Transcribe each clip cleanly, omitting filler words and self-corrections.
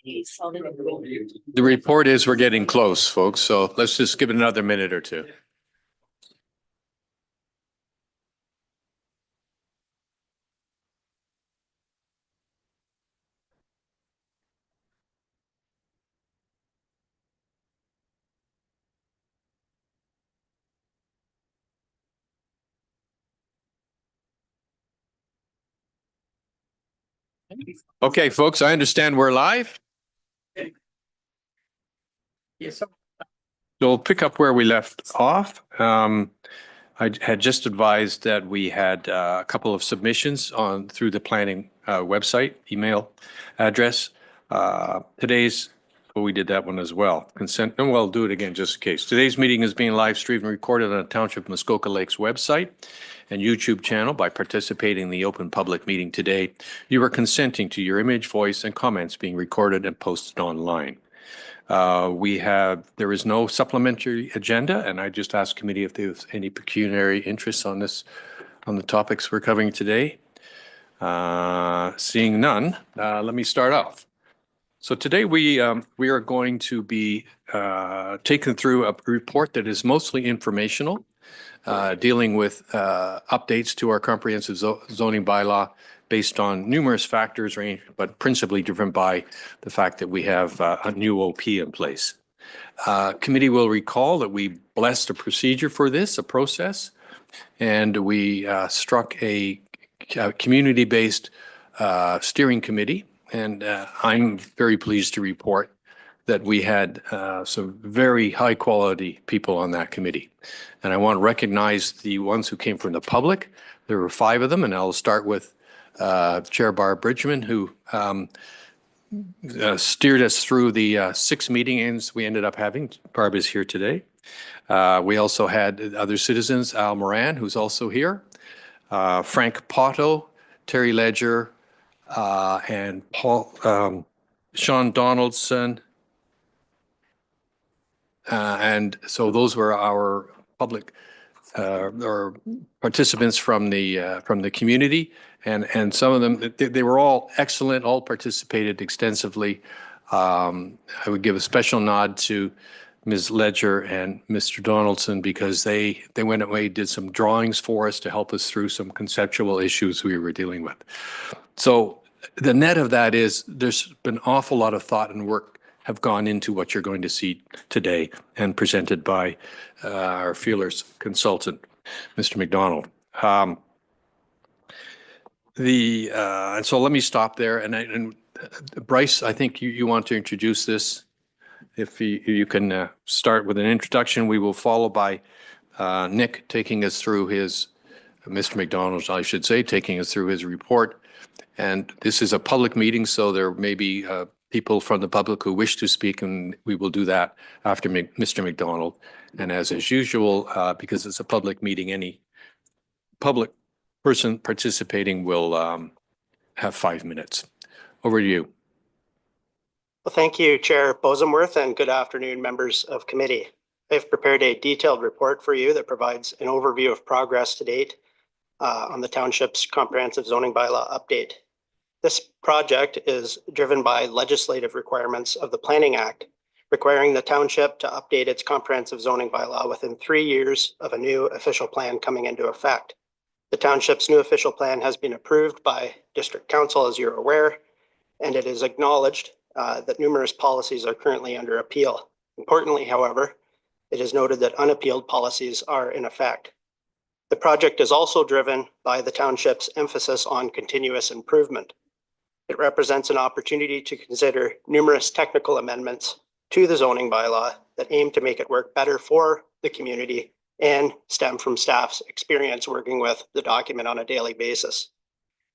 The report is we're getting close, folks, so let's just give it another minute or two. Okay, folks, I understand we're live. Yes. So we'll pick up where we left off. I had just advised that we had a couple of submissions through the planning website, email address. We did that one as well. Consent, and we'll do it again just in case. Today's meeting is being live streamed and recorded on the Township Muskoka Lakes website and YouTube channel. By participating in the open public meeting today, you are consenting to your image, voice, and comments being recorded and posted online. There is no supplementary agenda, and I just asked committee if there's any pecuniary interest on the topics we're covering today. Seeing none, let me start off. So today we are going to be taken through a report that is mostly informational, dealing with updates to our comprehensive zoning bylaw based on numerous factors, but principally driven by the fact that we have a new OP in place. Committee will recall that we blessed a procedure for this, a process, and we struck a community-based steering committee. And I'm very pleased to report that we had some very high-quality people on that committee. And I want to recognize the ones who came from the public. There were 5 of them, and I'll start with Chair Barb Bridgman, who steered us through the 6 meetings we ended up having. Barb is here today. We also had other citizens, Al Moran, who's also here, Frank Potto, Terry Ledger, and Sean Donaldson. And so those were our public or participants from the community, and some of them, they were all excellent, all participated extensively. I would give a special nod to Ms. Ledger and Mr. Donaldson because they went away, did some drawings for us to help us through some conceptual issues we were dealing with. So the net of that is there's been an awful lot of thought and work have gone into what you're going to see today and presented by our feelers consultant, Mr. McDonald. And so let me stop there. And Bryce, I think you want to introduce this. If you can start with an introduction, we will follow by Nick taking us through Mr. McDonald, I should say, taking us through his report. And this is a public meeting, so there may be people from the public who wish to speak, and we will do that after Mr. McDonald. And as is usual, because it's a public meeting, any public person participating will have 5 minutes. Over to you. Well, thank you, Chair Bosenworth, and good afternoon, members of committee. I've prepared a detailed report for you that provides an overview of progress to date on the Township's comprehensive zoning bylaw update. This project is driven by legislative requirements of the Planning Act, requiring the Township to update its comprehensive zoning bylaw within 3 years of a new official plan coming into effect. The Township's new official plan has been approved by District Council, as you're aware, and it is acknowledged that numerous policies are currently under appeal. Importantly, however, it is noted that unappealed policies are in effect. The project is also driven by the Township's emphasis on continuous improvement. It represents an opportunity to consider numerous technical amendments to the zoning bylaw that aim to make it work better for the community and stem from staff's experience working with the document on a daily basis.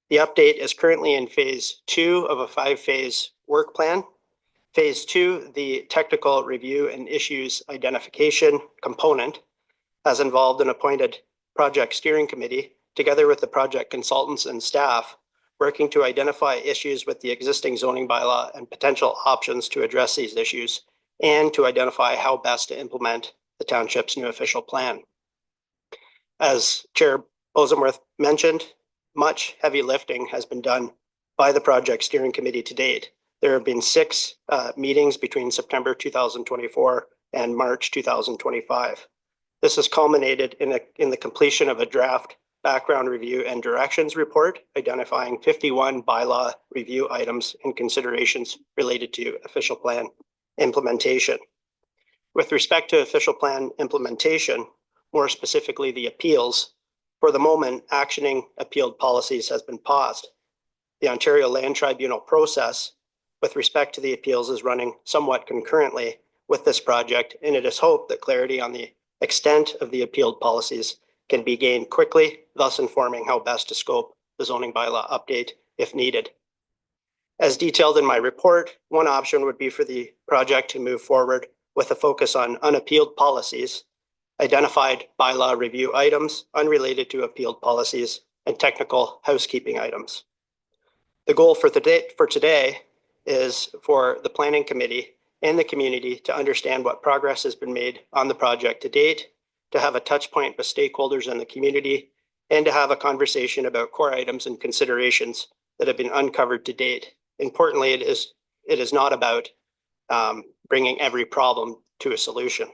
The update is currently in phase 2 of a 5-phase work plan. Phase 2, the technical review and issues identification component, has involved an appointed project steering committee together with the project consultants and staff working to identify issues with the existing zoning bylaw and potential options to address these issues and to identify how best to implement the Township's new official plan. As Chair Bosenworth mentioned, much heavy lifting has been done by the project steering committee to date, There have been 6 meetings between September 2024 and March 2025. This has culminated in the completion of a draft background review and directions report identifying 51 bylaw review items and considerations related to official plan implementation. With respect to official plan implementation, more specifically the appeals, for the moment, actioning appealed policies has been paused. The Ontario Land Tribunal process with respect to the appeals is running somewhat concurrently with this project, and it is hoped that clarity on the extent of the appealed policies can be gained quickly, thus informing how best to scope the zoning bylaw update if needed. As detailed in my report, one option would be for the project to move forward with a focus on unappealed policies, identified bylaw review items unrelated to appealed policies, and technical housekeeping items. The goal for today is for the Planning Committee and the community to understand what progress has been made on the project to date, to have a touch point with stakeholders in the community, and to have a conversation about core items and considerations that have been uncovered to date. Importantly, it is not about bringing every problem to a solution.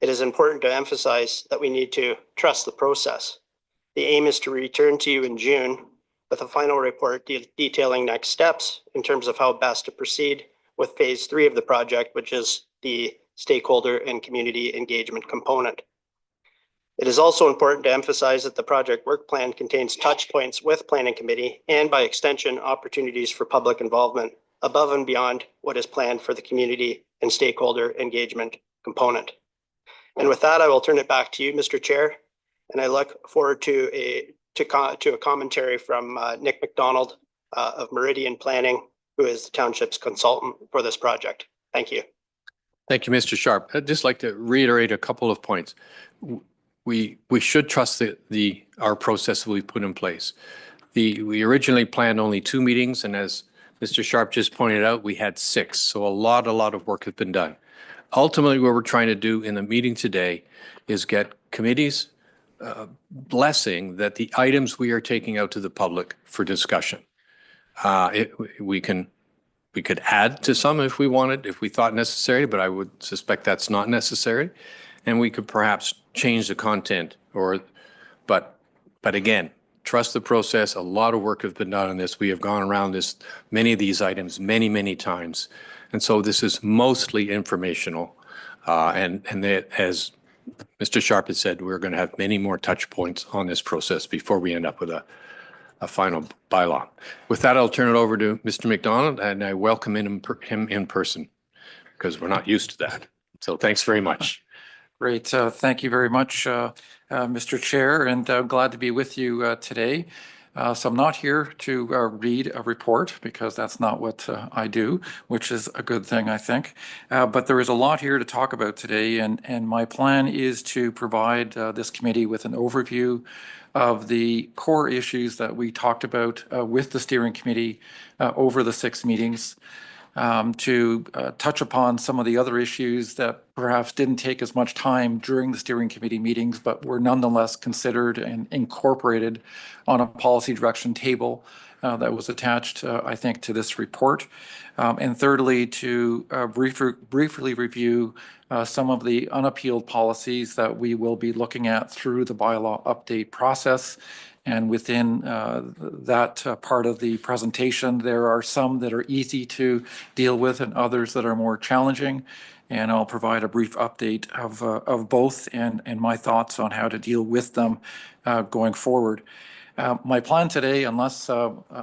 It is important to emphasize that we need to trust the process. The aim is to return to you in June with a final report detailing next steps in terms of how best to proceed with phase 3 of the project, which is the stakeholder and community engagement component. It is also important to emphasize that the project work plan contains touch points with Planning Committee and by extension, opportunities for public involvement above and beyond what is planned for the community and stakeholder engagement component. And with that, I will turn it back to you, Mr. Chair, and I look forward to a commentary from Nick McDonald of Meridian Planning, who is the Township's consultant for this project. Thank you. Thank you, Mr. Sharp. I'd just like to reiterate a couple of points. We should trust our process we've put in place. We originally planned only 2 meetings, and as Mr. Sharp just pointed out, we had 6. So a lot of work has been done. Ultimately, what we're trying to do in the meeting today is get committees blessing that the items we are taking out to the public for discussion. We could add to some if we wanted, if we thought necessary, but I would suspect that's not necessary. And we could perhaps change the content but again, trust the process. A lot of work has been done on this. We have gone around many of these items many times. And so this is mostly informational. And as Mr. Sharp has said, we're going to have many more touch points on this process before we end up with a final bylaw. With that, I'll turn it over to Mr. McDonald, and I welcome him in person because we're not used to that. So thanks very much. Great. Thank you very much, Mr. Chair, and glad to be with you today. So I'm not here to read a report because that's not what I do, which is a good thing, I think. But there is a lot here to talk about today, and my plan is to provide this committee with an overview of the core issues that we talked about with the steering committee over the 6 meetings. To touch upon some of the other issues that perhaps didn't take as much time during the steering committee meetings, but were nonetheless considered and incorporated on a policy direction table that was attached, I think, to this report. And thirdly, to briefly review some of the unappealed policies that we will be looking at through the bylaw update process. And within that part of the presentation, there are some that are easy to deal with and others that are more challenging. And I'll provide a brief update of both and my thoughts on how to deal with them going forward. My plan today, unless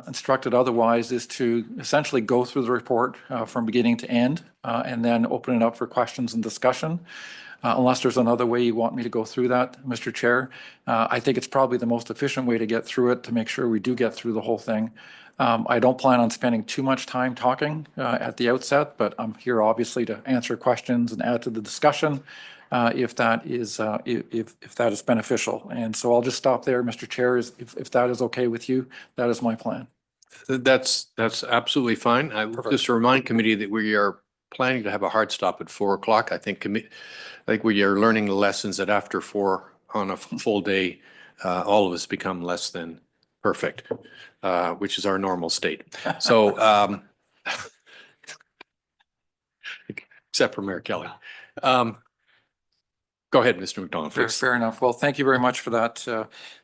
instructed otherwise, is to essentially go through the report from beginning to end and then open it up for questions and discussion. Unless there's another way you want me to go through that, Mr. Chair. I think it's probably the most efficient way to get through it to make sure we do get through the whole thing. I don't plan on spending too much time talking at the outset, but I'm here obviously to answer questions and add to the discussion if that is beneficial. And so I'll just stop there, Mr. Chair, if that is okay with you. That is my plan. That's absolutely fine. I will just remind committee that we are planning to have a hard stop at 4 o'clock. I think we are learning the lessons that after 4 on a full day, all of us become less than perfect, which is our normal state. So except for Mayor Kelly. Go ahead, Mr. McDonald, please. Fair enough. Well, thank you very much for that,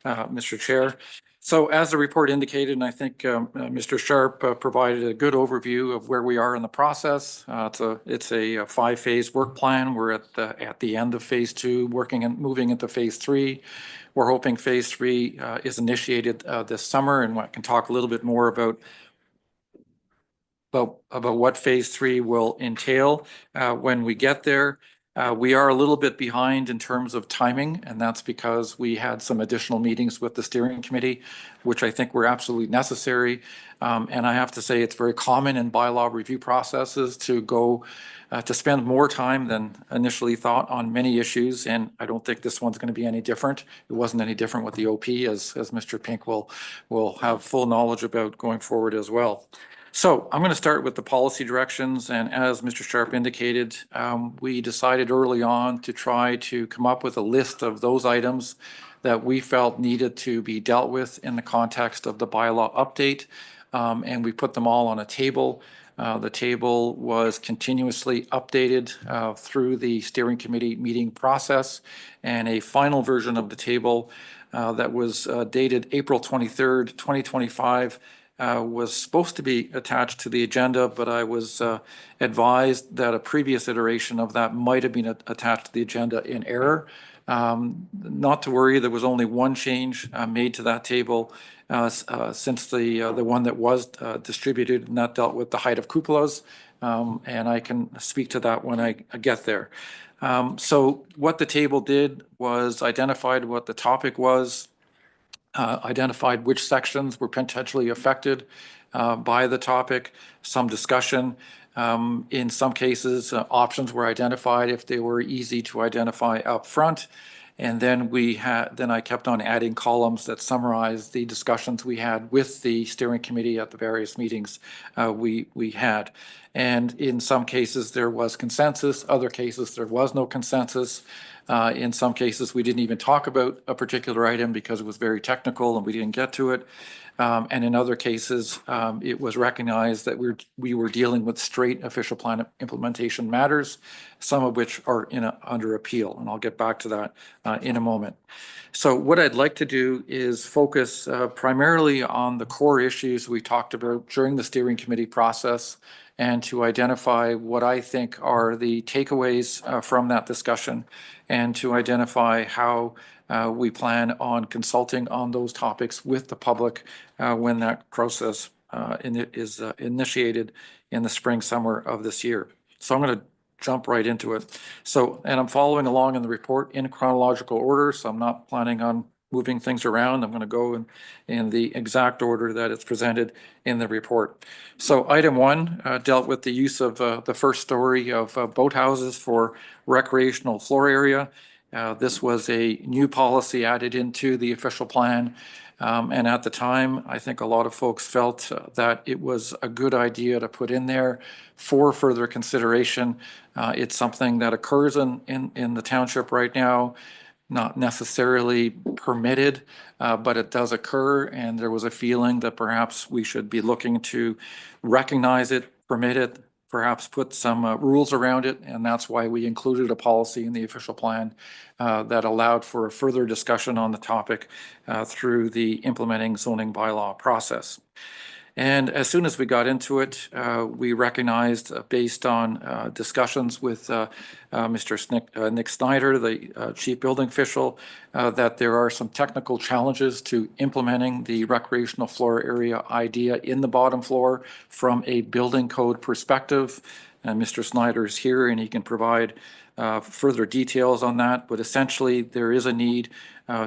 Mr. Chair. So as the report indicated, and I think Mr. Sharp provided a good overview of where we are in the process. It's a 5-phase work plan. We're at the end of phase 2, working and moving into phase 3. We're hoping phase 3 is initiated this summer, and I can talk a little bit more about what phase 3 will entail when we get there. We are a little bit behind in terms of timing, and that's because we had some additional meetings with the steering committee, which I think were absolutely necessary. And I have to say, it's very common in bylaw review processes to go to spend more time than initially thought on many issues. And I don't think this one's going to be any different. It wasn't any different with the OP, as Mr. Pink will have full knowledge about going forward as well. So I'm going to start with the policy directions, and as Mr. Sharp indicated, we decided early on to try to come up with a list of those items that we felt needed to be dealt with in the context of the bylaw update, and we put them all on a table. The table was continuously updated through the steering committee meeting process, and a final version of the table that was dated April 23rd, 2025, was supposed to be attached to the agenda, but I was advised that a previous iteration of that might have been attached to the agenda in error. Not to worry, there was only one change made to that table since the one that was distributed, and that dealt with the height of cupolas, and I can speak to that when I get there. So what the table did was identified what the topic was, identified which sections were potentially affected by the topic, some discussion. In some cases, options were identified if they were easy to identify up front. And then I kept on adding columns that summarized the discussions we had with the steering committee at the various meetings we had. And in some cases, there was consensus. Other cases, there was no consensus. In some cases, we didn't even talk about a particular item because it was very technical and we didn't get to it. And in other cases, it was recognized that we were dealing with straight official plan implementation matters, some of which are under appeal. And I'll get back to that in a moment. So what I'd like to do is focus primarily on the core issues we talked about during the steering committee process, and to identify what I think are the takeaways from that discussion, and to identify how we plan on consulting on those topics with the public when that process is initiated in the spring, summer of this year. So I'm going to jump right into it. So, and I'm following along in the report in chronological order, so I'm not planning on moving things around. I'm going to go in the exact order that it's presented in the report. So item 1 dealt with the use of the first story of boathouses for recreational floor area. This was a new policy added into the official plan. And at the time, I think a lot of folks felt that it was a good idea to put in there for further consideration. It's something that occurs in the township right now, not necessarily permitted, but it does occur. And there was a feeling that perhaps we should be looking to recognize it, permit it, perhaps put some rules around it. And that's why we included a policy in the official plan that allowed for a further discussion on the topic through the implementing zoning bylaw process. And as soon as we got into it, we recognized, based on discussions with Mr. Nick Snyder, the chief building official, that there are some technical challenges to implementing the recreational floor area idea in the bottom floor from a building code perspective. And Mr. Snyder is here and he can provide further details on that. But essentially, there is a need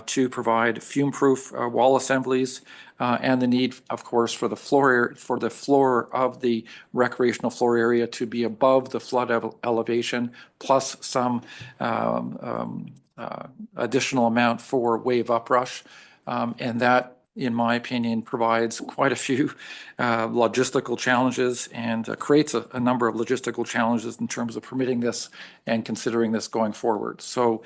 to provide fume-proof wall assemblies, and the need, of course, for the floor of the recreational floor area to be above the flood elevation, plus some additional amount for wave uprush, and that in my opinion, provides quite a few logistical challenges and creates a number of logistical challenges in terms of permitting this and considering this going forward. So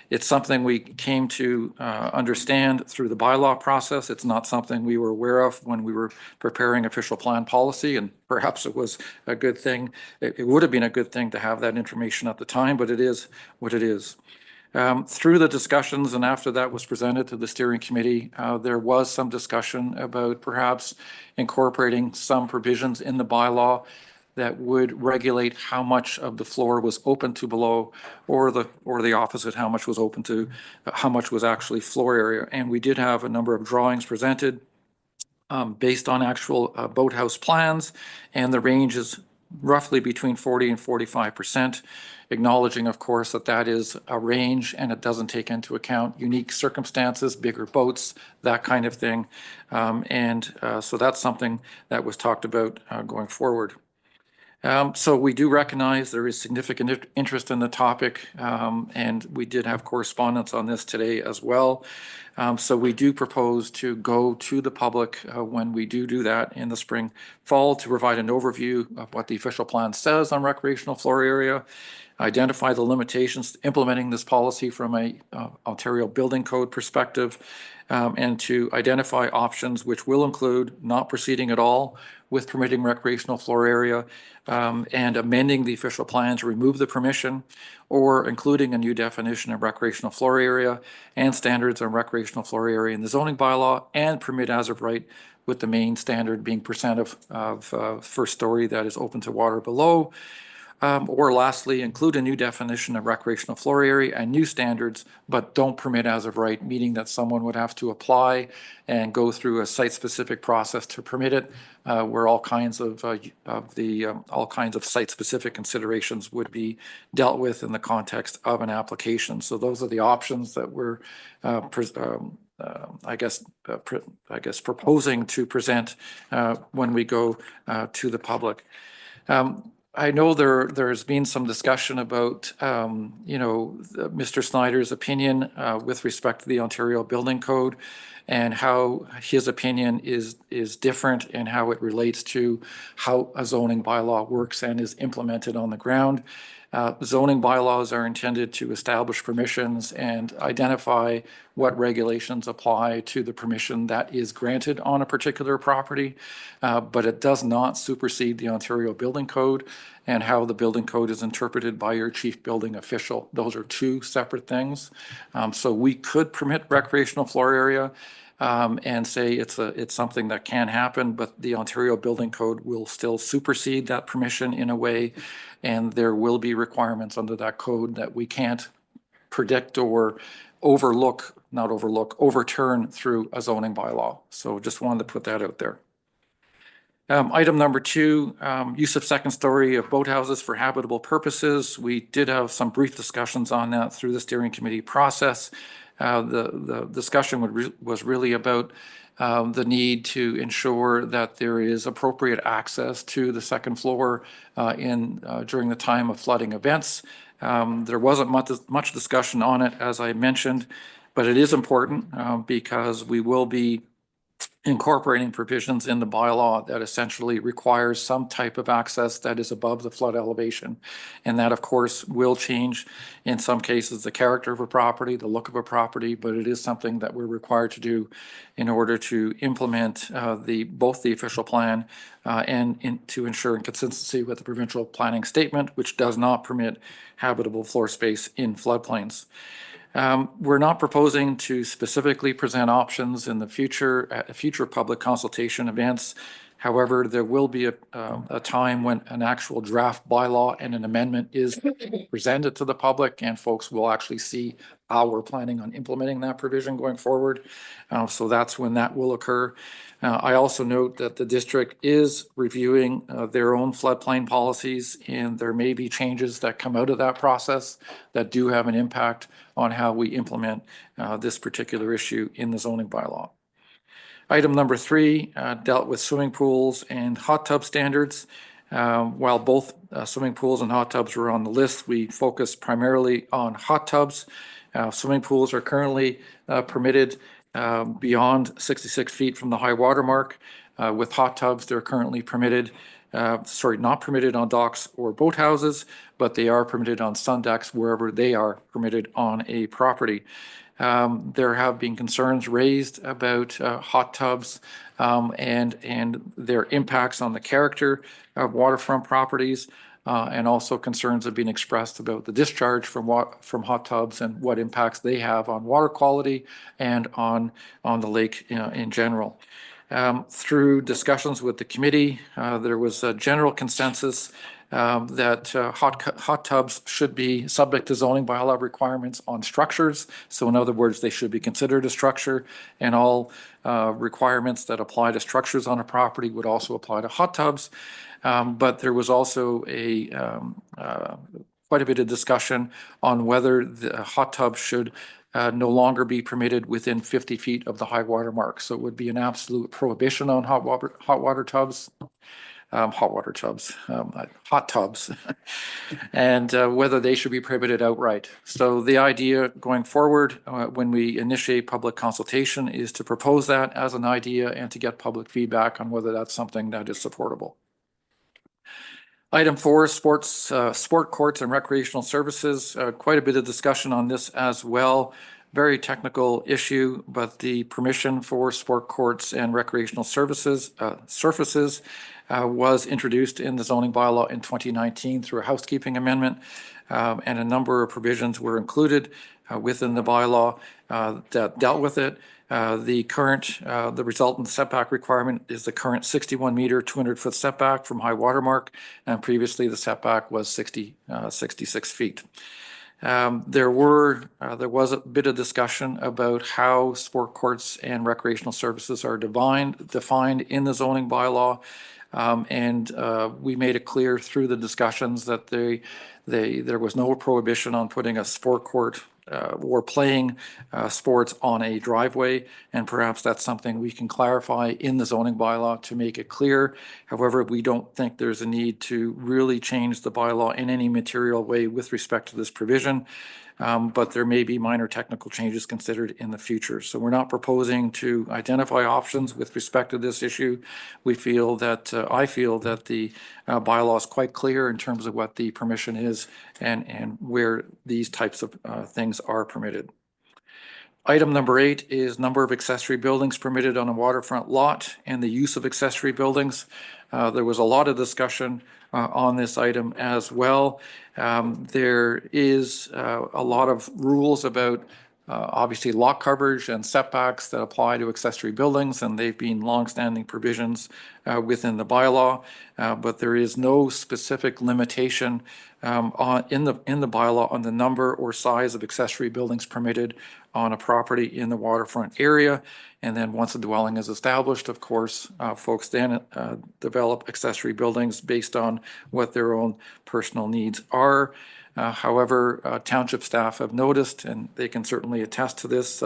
it's something we came to understand through the bylaw process. It's not something we were aware of when we were preparing official plan policy, and perhaps it was a good thing. It would have been a good thing to have that information at the time, but it is what it is. Through the discussions and after that was presented to the steering committee, there was some discussion about perhaps incorporating some provisions in the bylaw that would regulate how much of the floor was open to below, or the opposite, how much was open to, how much was actually floor area. And we did have a number of drawings presented based on actual boathouse plans, and the range is roughly between 40 and 45%, acknowledging, of course, that that is a range and it doesn't take into account unique circumstances, bigger boats, that kind of thing. So that's something that was talked about going forward. So we do recognize there is significant interest in the topic, and we did have correspondence on this today as well. So we do propose to go to the public when we do that in the spring, fall, to provide an overview of what the official plan says on recreational floor area, identify the limitations implementing this policy from a Ontario Building Code perspective, and to identify options which will include not proceeding at all with permitting recreational floor area, and amending the official plan to remove the permission, or including a new definition of recreational floor area and standards on recreational floor area in the zoning bylaw, and permit as of right, with the main standard being percent of first story that is open to water below. Or lastly, include a new definition of recreational floor area and new standards, but don't permit as of right, meaning that someone would have to apply and go through a site-specific process to permit it, where all kinds of site-specific considerations would be dealt with in the context of an application. So those are the options that we're proposing to present when we go to the public. I know there's been some discussion about, Mr. Snyder's opinion with respect to the Ontario Building Code, and how his opinion is different and how it relates to how a zoning bylaw works and is implemented on the ground. Zoning bylaws are intended to establish permissions and identify what regulations apply to the permission that is granted on a particular property, but it does not supersede the Ontario Building Code and how the building code is interpreted by your chief building official. Those are two separate things. So we could permit recreational floor area and say it's something that can happen, but the Ontario Building Code will still supersede that permission in a way, and there will be requirements under that code that we can't predict or overturn through a zoning bylaw. So just wanted to put that out there. Item number 2, use of second story of boathouses for habitable purposes. We did have some brief discussions on that through the steering committee process. The discussion was really about the need to ensure that there is appropriate access to the second floor during the time of flooding events. There wasn't much discussion on it, as I mentioned, but it is important because we will be incorporating provisions in the bylaw that essentially requires some type of access that is above the flood elevation. And that, of course, will change in some cases the character of a property, the look of a property, but it is something that we're required to do in order to implement both the official plan and to ensure consistency with the provincial planning statement, which does not permit habitable floor space in floodplains. We're not proposing to specifically present options in the future at future public consultation events. However, there will be a time when an actual draft bylaw and an amendment is presented to the public, and folks will actually see how we're planning on implementing that provision going forward. So that's when that will occur. I also note that the district is reviewing their own floodplain policies, and there may be changes that come out of that process that do have an impact on how we implement this particular issue in the zoning bylaw. Item number 3 dealt with swimming pools and hot tub standards. While both swimming pools and hot tubs were on the list, we focused primarily on hot tubs. Swimming pools are currently permitted beyond 66 feet from the high water mark. With hot tubs, they're currently permitted, not permitted on docks or boathouses, but they are permitted on sun decks wherever they are permitted on a property. There have been concerns raised about hot tubs and their impacts on the character of waterfront properties, and also concerns have been expressed about the discharge from hot tubs and what impacts they have on water quality and on the lake in general. Through discussions with the committee, there was a general consensus that hot tubs should be subject to zoning bylaw requirements on structures. So in other words, they should be considered a structure, and all requirements that apply to structures on a property would also apply to hot tubs. But there was also quite a bit of discussion on whether the hot tub should no longer be permitted within 50 feet of the high water mark. So it would be an absolute prohibition on hot tubs, and whether they should be prohibited outright. So the idea going forward, when we initiate public consultation, is to propose that as an idea and to get public feedback on whether that's something that is supportable. Item 4, sport courts and recreational services. Quite a bit of discussion on this as well. Very technical issue, but the permission for sport courts and recreational surfaces was introduced in the zoning bylaw in 2019 through a housekeeping amendment, and a number of provisions were included within the bylaw that dealt with it. The resultant setback requirement is the current 61 meter, 200-foot setback from high water mark, and previously the setback was 66 feet. There was a bit of discussion about how sport courts and recreational services are defined in the zoning bylaw, and we made it clear through the discussions that there was no prohibition on putting a sport court or playing sports on a driveway, and perhaps that's something we can clarify in the zoning bylaw to make it clear. However, we don't think there's a need to really change the bylaw in any material way with respect to this provision, but there may be minor technical changes considered in the future. So we're not proposing to identify options with respect to this issue. I feel that the bylaw is quite clear in terms of what the permission is and where these types of things are permitted. Item number 8 is number of accessory buildings permitted on a waterfront lot and the use of accessory buildings. There was a lot of discussion on this item as well. There is a lot of rules about obviously lot coverage and setbacks that apply to accessory buildings, and they've been longstanding provisions within the bylaw, but there is no specific limitation in the bylaw on the number or size of accessory buildings permitted on a property in the waterfront area. And then once a dwelling is established, of course, folks then develop accessory buildings based on what their own personal needs are. However, township staff have noticed, and they can certainly attest to this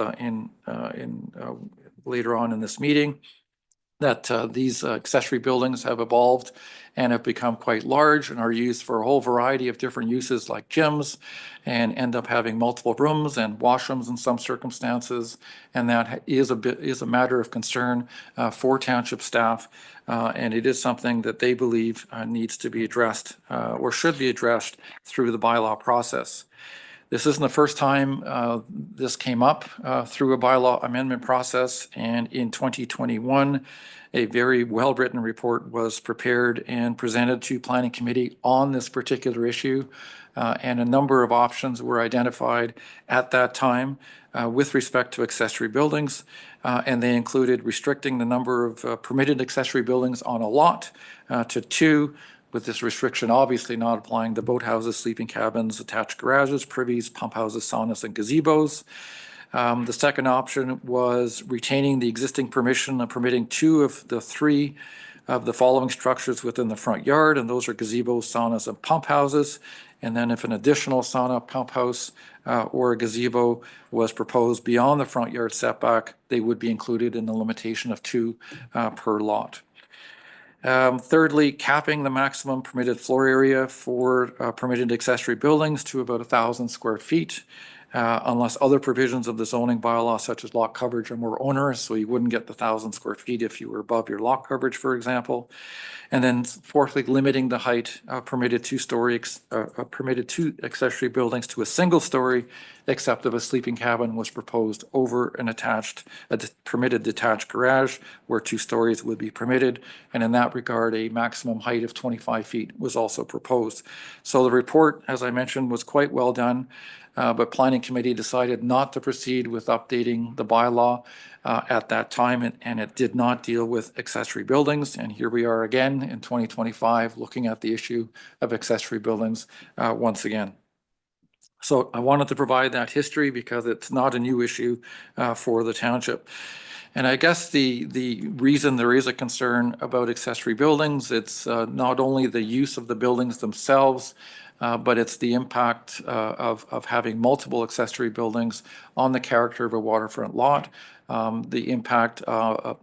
later on in this meeting, that these accessory buildings have evolved and have become quite large and are used for a whole variety of different uses like gyms, and end up having multiple rooms and washrooms in some circumstances. And that is a matter of concern for township staff, and it is something that they believe needs to be addressed or should be addressed through the bylaw process. This isn't the first time this came up through a bylaw amendment process, and in 2021, a very well-written report was prepared and presented to Planning Committee on this particular issue, and a number of options were identified at that time with respect to accessory buildings, and they included restricting the number of permitted accessory buildings on a lot to 2, with this restriction obviously not applying to boathouses, sleeping cabins, attached garages, privies, pump houses, saunas, and gazebos. The second option was retaining the existing permission of permitting 2 of the 3 of the following structures within the front yard, and those are gazebos, saunas, and pump houses. And then if an additional sauna, pump house, or a gazebo was proposed beyond the front yard setback, they would be included in the limitation of 2 per lot. Thirdly, capping the maximum permitted floor area for permitted accessory buildings to about 1,000 square feet. unless other provisions of the zoning bylaw, such as lot coverage, are more onerous. So you wouldn't get the 1,000 square feet if you were above your lot coverage, for example. And then fourthly, limiting the height permitted two accessory buildings to a single story, except if a sleeping cabin was proposed over an permitted detached garage where 2 stories would be permitted. And in that regard, a maximum height of 25 feet was also proposed. So the report, as I mentioned, was quite well done. But Planning Committee decided not to proceed with updating the bylaw at that time, and it did not deal with accessory buildings. And here we are again in 2025 looking at the issue of accessory buildings once again. So I wanted to provide that history because it's not a new issue for the township. And I guess the reason there is a concern about accessory buildings, it's not only the use of the buildings themselves, but it's the impact of having multiple accessory buildings on the character of a waterfront lot, the impact of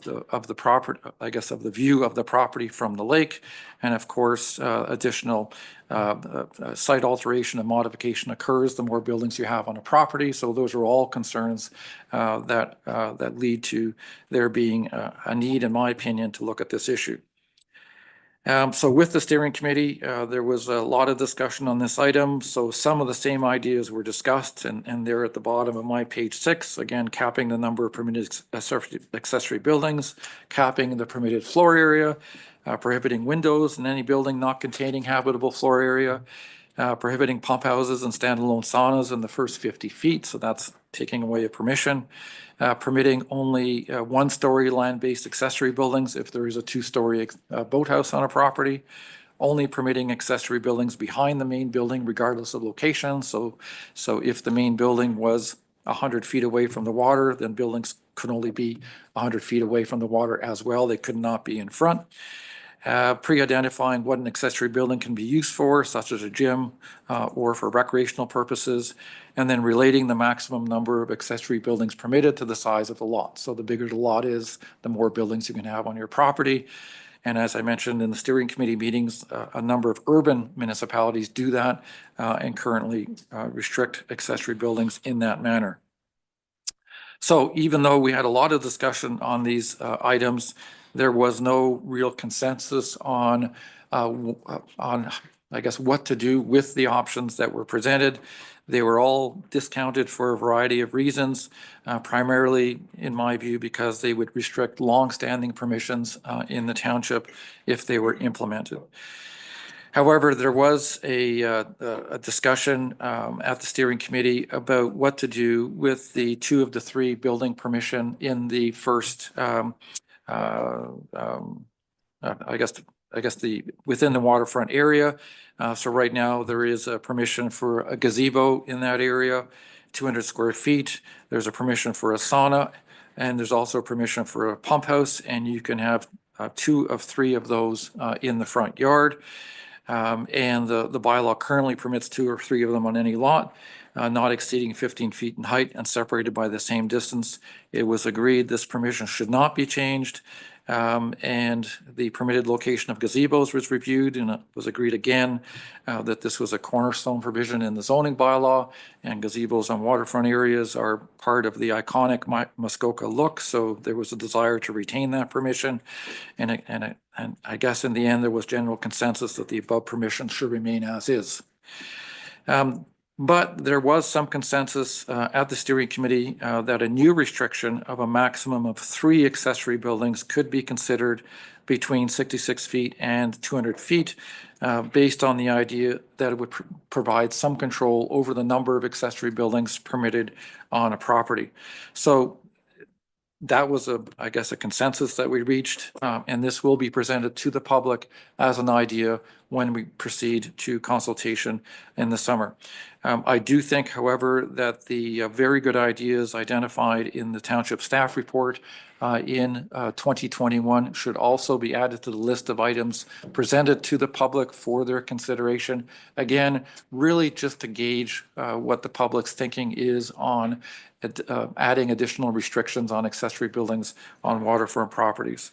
the property, I guess, of the view of the property from the lake, and of course, additional site alteration and modification occurs the more buildings you have on a property. So those are all concerns that lead to there being a need, in my opinion, to look at this issue. So with the steering committee, there was a lot of discussion on this item. So some of the same ideas were discussed, and they're at the bottom of my page 6. Again, capping the number of permitted accessory buildings, capping the permitted floor area, prohibiting windows in any building not containing habitable floor area, prohibiting pump houses and standalone saunas in the first 50 feet. So that's taking away a permission. Permitting only 1-story land-based accessory buildings if there is a 2-story boathouse on a property. Only permitting accessory buildings behind the main building regardless of location. So if the main building was 100 feet away from the water, then buildings could only be 100 feet away from the water as well. They could not be in front. Pre-identifying what an accessory building can be used for, such as a gym or for recreational purposes, and then relating the maximum number of accessory buildings permitted to the size of the lot. So the bigger the lot is, the more buildings you can have on your property. And as I mentioned in the steering committee meetings, a number of urban municipalities do that and currently restrict accessory buildings in that manner. So even though we had a lot of discussion on these items, there was no real consensus on, I guess, what to do with the options that were presented. They were all discounted for a variety of reasons, primarily, in my view, because they would restrict long-standing permissions in the township if they were implemented. However, there was a discussion at the steering committee about what to do with the 2 of the 3 building permission in the first, I guess the within the waterfront area. So right now there is a permission for a gazebo in that area, 200 square feet. There's a permission for a sauna, and there's also a permission for a pump house, and you can have 2 of 3 of those in the front yard. And the bylaw currently permits 2 or 3 of them on any lot, not exceeding 15 feet in height and separated by the same distance. It was agreed this permission should not be changed. And the permitted location of gazebos was reviewed, and it was agreed again that this was a cornerstone provision in the zoning bylaw, and gazebos on waterfront areas are part of the iconic Muskoka look. So there was a desire to retain that permission. And I guess in the end, there was general consensus that the above permission should remain as is. But there was some consensus at the steering committee that a new restriction of a maximum of 3 accessory buildings could be considered between 66 feet and 200 feet based on the idea that it would provide some control over the number of accessory buildings permitted on a property. So that was, I guess, a consensus that we reached, and this will be presented to the public as an idea when we proceed to consultation in the summer. I do think, however, that the very good ideas identified in the township staff report in 2021 should also be added to the list of items presented to the public for their consideration. Again, really just to gauge what the public's thinking is on adding additional restrictions on accessory buildings on waterfront properties.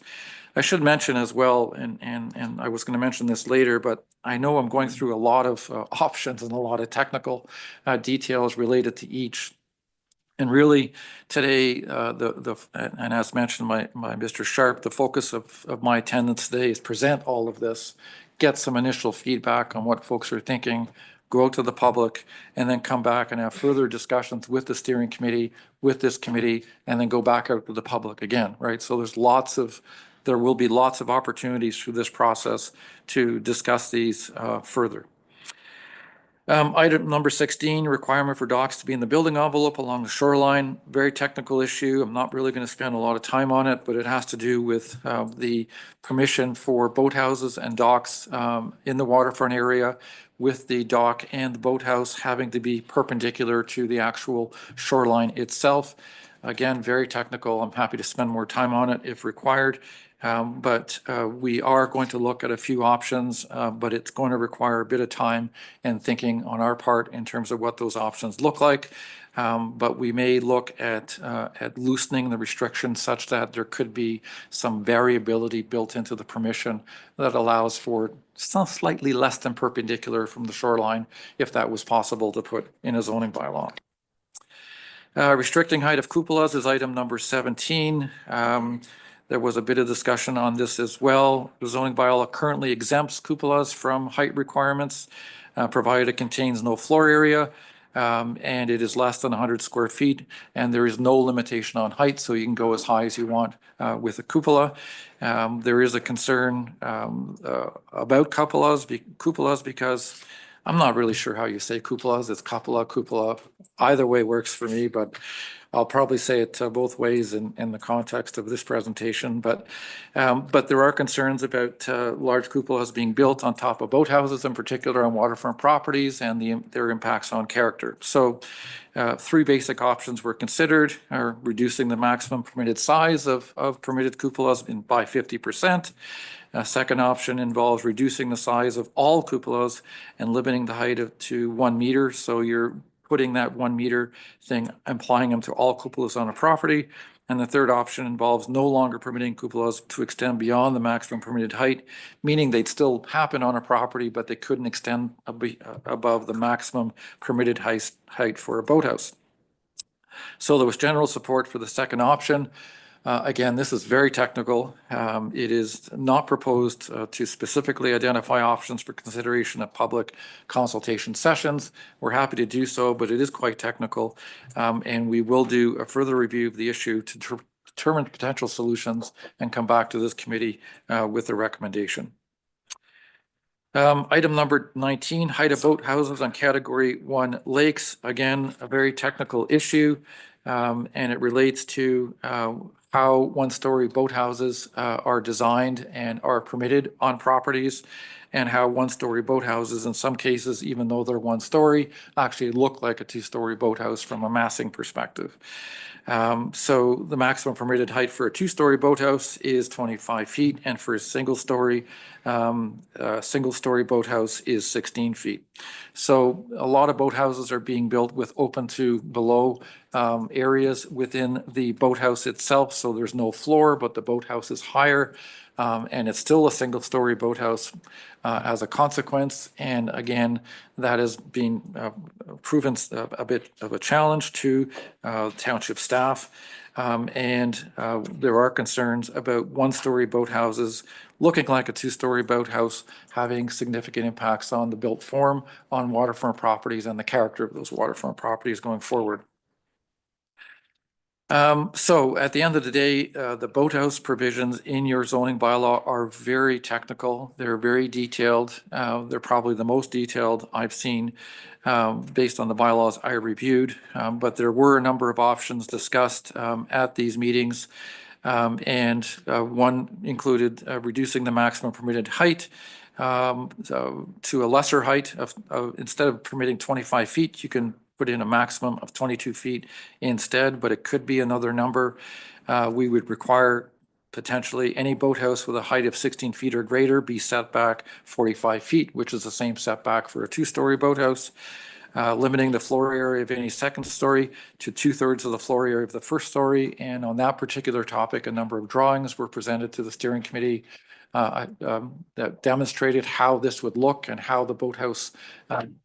I should mention as well, and I was going to mention this later, but I know I'm going through a lot of options and a lot of technical details related to each. And really today, and as mentioned by Mr. Sharp, the focus of my attendance today is present all of this, get some initial feedback on what folks are thinking, go to the public, and then come back and have further discussions with the steering committee, with this committee, and then go back out to the public again, right? So there will be lots of opportunities through this process to discuss these further. Item number 16, requirement for docks to be in the building envelope along the shoreline. Very technical issue. I'm not really going to spend a lot of time on it, but it has to do with the permission for boathouses and docks in the waterfront area, with the dock and the boathouse having to be perpendicular to the actual shoreline itself. Again, very technical. I'm happy to spend more time on it if required. But we are going to look at a few options, but it's going to require a bit of time and thinking on our part in terms of what those options look like. But we may look at loosening the restrictions such that there could be some variability built into the permission that allows for some slightly less than perpendicular from the shoreline, if that was possible to put in a zoning bylaw. Restricting height of cupolas is item number 17. There was a bit of discussion on this as well. The zoning bylaw currently exempts cupolas from height requirements, provided it contains no floor area, and it is less than 100 square feet, and there is no limitation on height, so you can go as high as you want with a cupola. There is a concern about cupolas because I'm not really sure how you say cupolas. It's cupola. Either way works for me, but I'll probably say it both ways in the context of this presentation. But there are concerns about large cupolas being built on top of boathouses, in particular on waterfront properties, and their impacts on character. So 3 basic options were considered: reducing the maximum permitted size of permitted cupolas by 50%. A second option involves reducing the size of all cupolas and limiting the height to 1 meter. So you're putting that 1 meter thing, applying them to all cupolas on a property. And the third option involves no longer permitting cupolas to extend beyond the maximum permitted height, meaning they'd still happen on a property, but they couldn't extend above the maximum permitted height for a boathouse. So there was general support for the second option. Again, this is very technical. It is not proposed to specifically identify options for consideration at public consultation sessions. We're happy to do so, but it is quite technical. And we will do a further review of the issue to determine potential solutions and come back to this committee with a recommendation. Item number 19, height of boathouses on Category 1 lakes. Again, a very technical issue, and it relates to how one-story boathouses are designed and are permitted on properties, and how one-story boathouses, in some cases, even though they're 1 story, actually look like a 2-story boathouse from a massing perspective. So the maximum permitted height for a 2-story boathouse is 25 feet, and for a single-story boathouse is 16 feet. So a lot of boathouses are being built with open to below areas within the boathouse itself. So there's no floor, but the boathouse is higher, and it's still a single-story boathouse as a consequence. And again, that has been proven a bit of a challenge to township staff. And there are concerns about 1-story boathouses looking like a 2-story boathouse, having significant impacts on the built form on waterfront properties and the character of those waterfront properties going forward. So at the end of the day, the boathouse provisions in your zoning bylaw are very technical. They're very detailed. They're probably the most detailed I've seen based on the bylaws I reviewed. But there were a number of options discussed at these meetings. And one included reducing the maximum permitted height to a lesser height of instead of permitting 25 feet, you can put in a maximum of 22 feet instead, but it could be another number. We would require potentially any boathouse with a height of 16 feet or greater be set back 45 feet, which is the same setback for a 2-story boathouse. limiting the floor area of any second story to 2/3 of the floor area of the first story. And on that particular topic, a number of drawings were presented to the steering committee that demonstrated how this would look and how the boathouse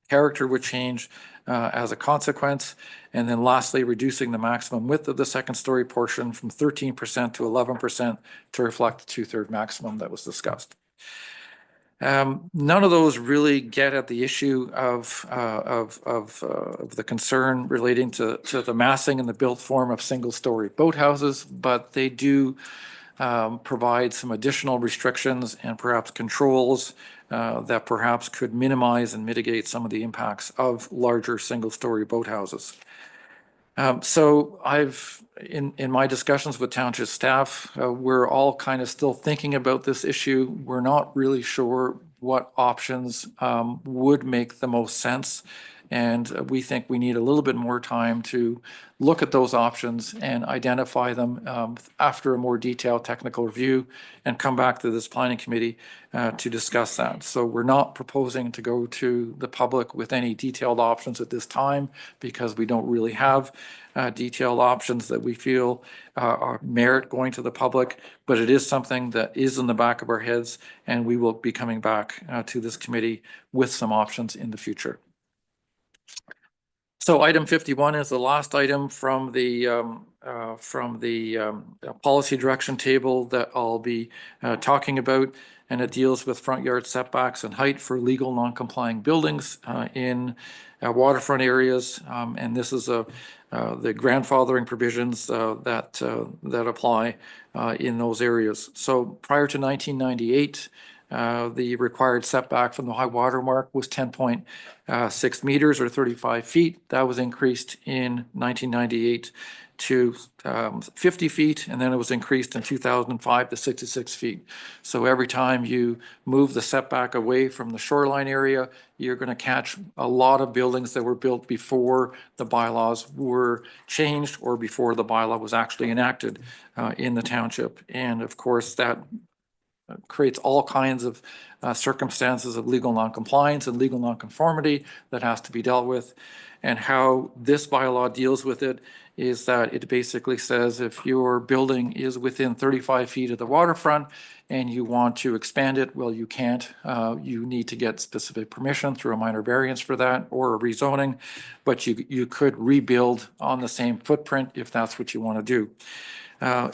character would change as a consequence. And then lastly, reducing the maximum width of the second story portion from 13% to 11% to reflect the 2/3 maximum that was discussed. None of those really get at the issue of the concern relating to the massing and the built form of single-story boathouses, but they do provide some additional restrictions and perhaps controls that perhaps could minimize and mitigate some of the impacts of larger single-story boathouses. So in my discussions with Township staff, we're all kind of still thinking about this issue. We're not really sure what options would make the most sense. And we think we need a little bit more time to look at those options and identify them after a more detailed technical review and come back to this planning committee to discuss that. So we're not proposing to go to the public with any detailed options at this time because we don't really have detailed options that we feel merit going to the public, but it is something that is in the back of our heads, and we will be coming back to this committee with some options in the future. So item 51 is the last item from the policy direction table that I'll be talking about, and it deals with front yard setbacks and height for legal non-complying buildings in waterfront areas. And this is the grandfathering provisions that apply in those areas. So prior to 1998, the required setback from the high water mark was 10.6 meters or 35 feet. That was increased in 1998 to 50 feet, and then it was increased in 2005 to 66 feet. So every time you move the setback away from the shoreline area, you're going to catch a lot of buildings that were built before the bylaws were changed or before the bylaw was actually enacted in the township. And of course, that creates all kinds of circumstances of legal noncompliance and legal nonconformity that has to be dealt with. And how this bylaw deals with it is that it basically says if your building is within 35 feet of the waterfront and you want to expand it, well, you can't. You need to get specific permission through a minor variance for that or a rezoning, but you could rebuild on the same footprint if that's what you want to do.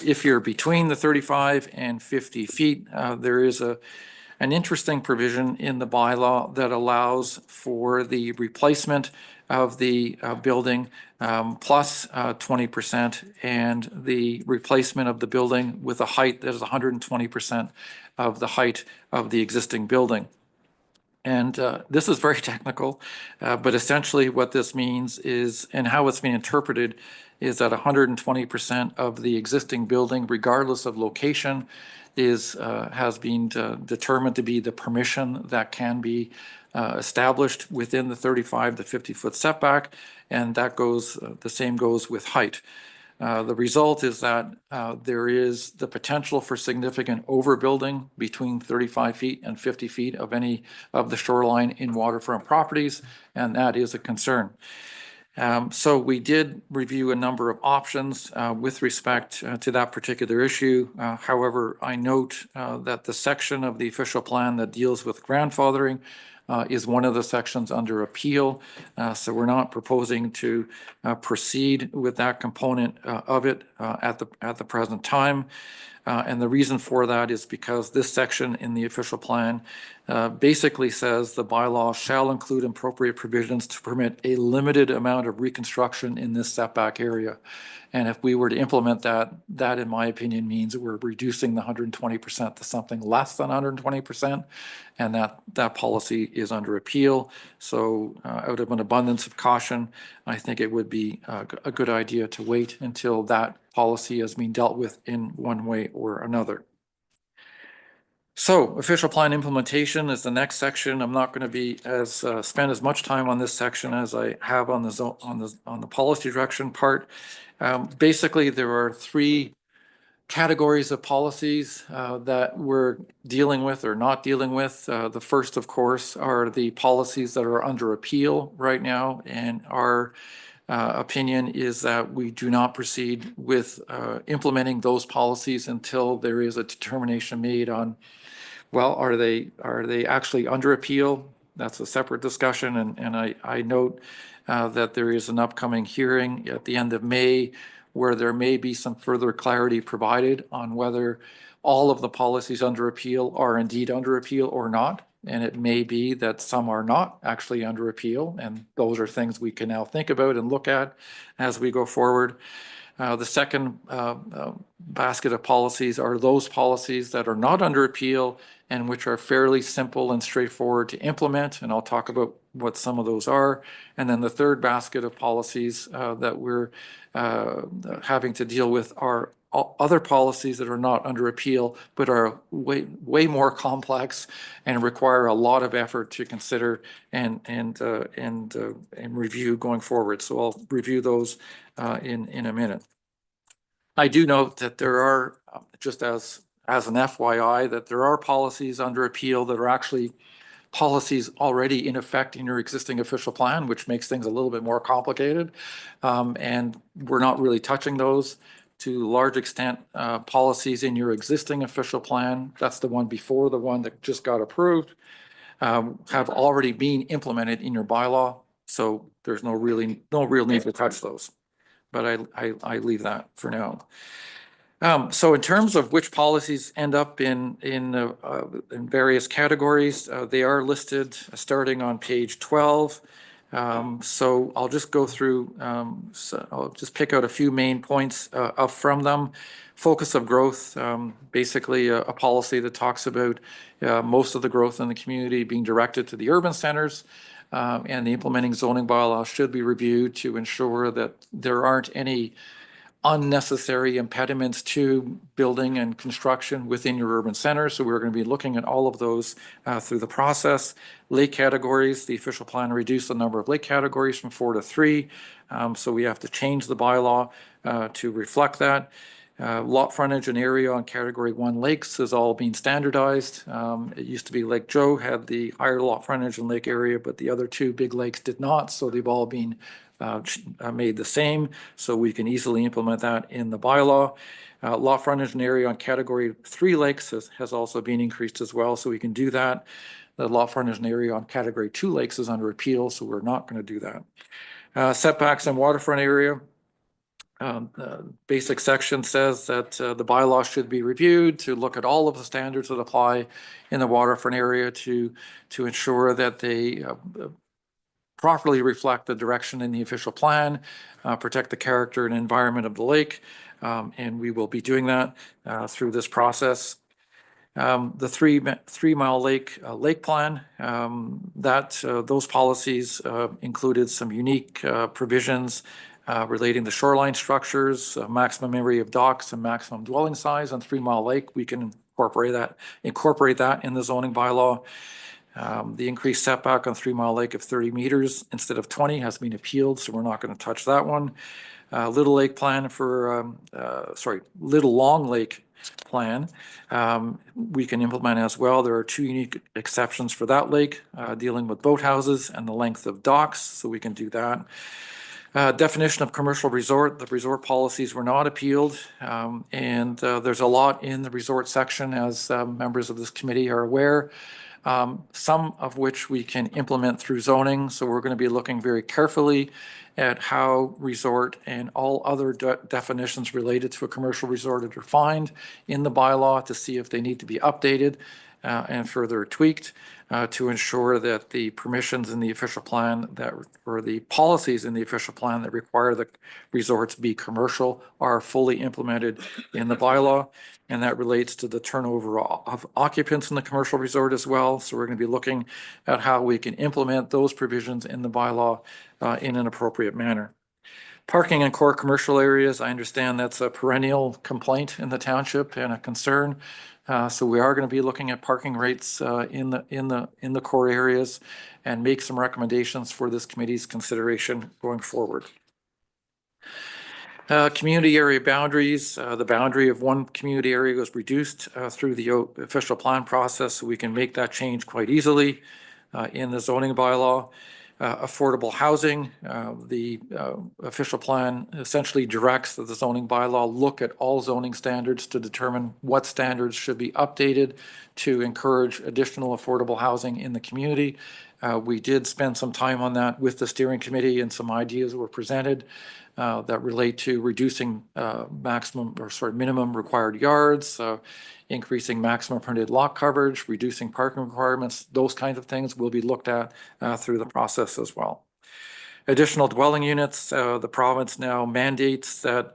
If you're between the 35 and 50 feet, there is an interesting provision in the bylaw that allows for the replacement of the building plus 20% and the replacement of the building with a height that is 120% of the height of the existing building. And this is very technical, but essentially what this means is, and how it's being interpreted, is that 120% of the existing building, regardless of location, has been determined to be the permission that can be established within the 35 to 50-foot setback, and that goes, the same goes with height. The result is that there is the potential for significant overbuilding between 35 feet and 50 feet of any of the shoreline in waterfront properties, and that is a concern. So we did review a number of options with respect to that particular issue. However, I note that the section of the official plan that deals with grandfathering is one of the sections under appeal. So we're not proposing to proceed with that component of it at the present time. And the reason for that is because this section in the official plan basically says the bylaw shall include appropriate provisions to permit a limited amount of reconstruction in this setback area. And if we were to implement that, that in my opinion means we're reducing the 120% to something less than 120%, and that policy is under appeal. So out of an abundance of caution, I think it would be a good idea to wait until that policy has been dealt with in one way or another. So official plan implementation is the next section. I'm not going to be spend as much time on this section as I have on the policy direction part. Basically, there are three categories of policies that we're dealing with or not dealing with. The first, of course, are the policies that are under appeal right now, and our opinion is that we do not proceed with implementing those policies until there is a determination made on, well, are they actually under appeal? That's a separate discussion, and I note that there is an upcoming hearing at the end of May where there may be some further clarity provided on whether all of the policies under appeal are indeed under appeal or not. And it may be that some are not actually under appeal, and those are things we can now think about and look at as we go forward. The second basket of policies are those policies that are not under appeal and which are fairly simple and straightforward to implement, and I'll talk about what some of those are. And then the third basket of policies that we're having to deal with are other policies that are not under appeal, but are way more complex and require a lot of effort to consider and review going forward. So I'll review those in a minute. I do note that there are, just as an FYI, that there are policies under appeal that are actually policies already in effect in your existing official plan, which makes things a little bit more complicated. And we're not really touching those. To a large extent, policies in your existing official plan, that's the one before the one that just got approved, have already been implemented in your bylaw. So there's no real need to touch those. But I leave that for now. So in terms of which policies end up in various categories, they are listed starting on page 12. So I'll just go through, so I'll just pick out a few main points up from them. Focus of growth, basically a policy that talks about most of the growth in the community being directed to the urban centers. And the implementing zoning bylaw should be reviewed to ensure that there aren't any unnecessary impediments to building and construction within your urban centers. So we're going to be looking at all of those through the process. Lake categories, the official plan reduced the number of lake categories from 4 to 3. So we have to change the bylaw to reflect that. Lot frontage and area on category 1 lakes is all being standardized. It used to be Lake Joe had the higher lot frontage and lake area, but the other 2 big lakes did not. So they've all been made the same. So we can easily implement that in the bylaw. Lot frontage and area on category 3 lakes has also been increased as well. So we can do that. The lot frontage and area on category 2 lakes is under appeal. So we're not going to do that. Setbacks and waterfront area. The basic section says that the bylaw should be reviewed to look at all of the standards that apply in the waterfront area to ensure that they properly reflect the direction in the official plan, protect the character and environment of the lake, and we will be doing that through this process. The 3 Mile Lake lake plan, those policies included some unique provisions relating to shoreline structures, maximum area of docks, and maximum dwelling size on 3 Mile Lake. We can incorporate that in the zoning bylaw. The increased setback on 3 Mile Lake of 30 meters instead of 20 has been appealed, so we're not going to touch that one. Little Lake plan for, Little Long Lake plan, we can implement as well. There are 2 unique exceptions for that lake, dealing with boathouses and the length of docks, so we can do that. Definition of commercial resort, the resort policies were not appealed, and there's a lot in the resort section, as members of this committee are aware. Some of which we can implement through zoning. So we're going to be looking very carefully at how resort and all other definitions related to a commercial resort are defined in the bylaw to see if they need to be updated and further tweaked to ensure that the permissions in the official plan or the policies in the official plan that require the resorts be commercial are fully implemented in the bylaw. And that relates to the turnover of occupants in the commercial resort as well. So we're going to be looking at how we can implement those provisions in the bylaw in an appropriate manner. Parking in core commercial areas, I understand that's a perennial complaint in the township and a concern. So we are going to be looking at parking rates in the core areas and make some recommendations for this committee's consideration going forward. Community area boundaries, the boundary of one community area was reduced through the official plan process, so we can make that change quite easily in the zoning bylaw. Affordable housing, the official plan essentially directs that the zoning bylaw look at all zoning standards to determine what standards should be updated to encourage additional affordable housing in the community. We did spend some time on that with the steering committee, and some ideas were presented that relate to reducing minimum required yards, increasing maximum permitted lot coverage, reducing parking requirements. Those kinds of things will be looked at through the process as well. Additional dwelling units, the province now mandates that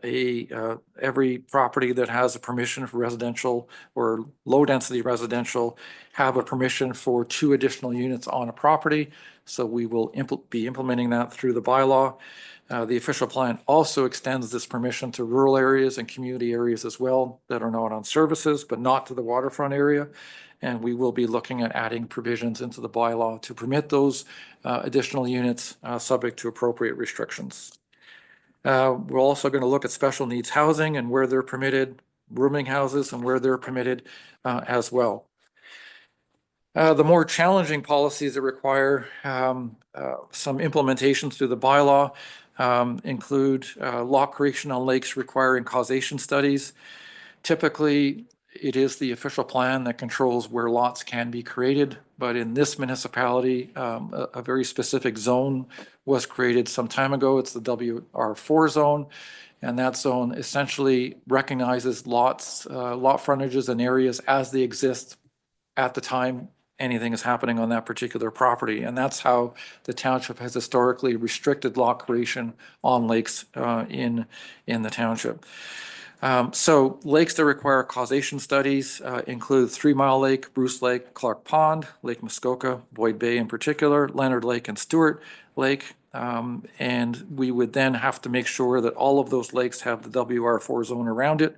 every property that has a permission for residential or low density residential have a permission for 2 additional units on a property. So we will be implementing that through the bylaw. The official plan also extends this permission to rural areas and community areas as well that are not on services, but not to the waterfront area. And we will be looking at adding provisions into the bylaw to permit those additional units subject to appropriate restrictions. We're also going to look at special needs housing and where they're permitted, rooming houses and where they're permitted as well. The more challenging policies that require some implementations through the bylaw include lot creation on lakes requiring causation studies. Typically, it is the official plan that controls where lots can be created, but in this municipality, a very specific zone was created some time ago. It's the WR4 zone, and that zone essentially recognizes lots, lot frontages and areas as they exist at the time anything is happening on that particular property. And that's how the township has historically restricted lot creation on lakes in the township. So lakes that require causation studies include 3 Mile Lake, Bruce Lake, Clark Pond, Lake Muskoka, Boyd Bay in particular, Leonard Lake and Stewart Lake. And we would then have to make sure that all of those lakes have the WR4 zone around it.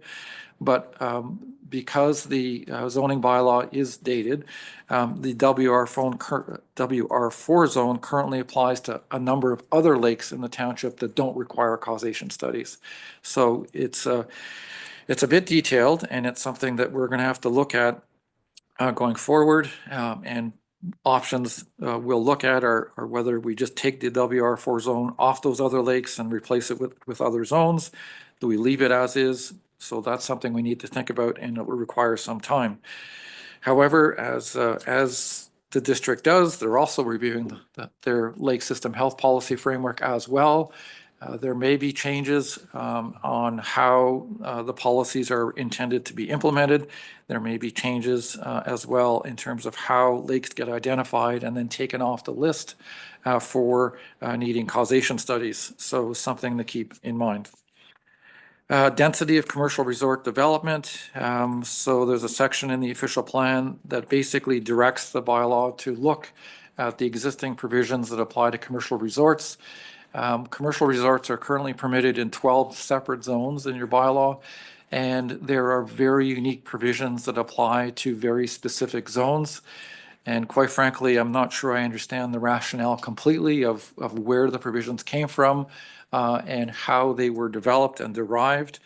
But because the zoning bylaw is dated, the WR4 zone currently applies to a number of other lakes in the township that don't require causation studies. So it's a bit detailed, and it's something that we're going to have to look at going forward. And options we'll look at are whether we just take the WR4 zone off those other lakes and replace it with other zones. Do we leave it as is? So that's something we need to think about, and it will require some time. However, as the district does, they're also reviewing their lake system health policy framework as well. There may be changes on how the policies are intended to be implemented. There may be changes as well in terms of how lakes get identified and then taken off the list for needing causation studies. So something to keep in mind. Density of commercial resort development. So there's a section in the official plan that basically directs the bylaw to look at the existing provisions that apply to commercial resorts. Commercial resorts are currently permitted in 12 separate zones in your bylaw, and there are very unique provisions that apply to very specific zones. And quite frankly, I'm not sure I understand the rationale completely of where the provisions came from and how they were developed and derived.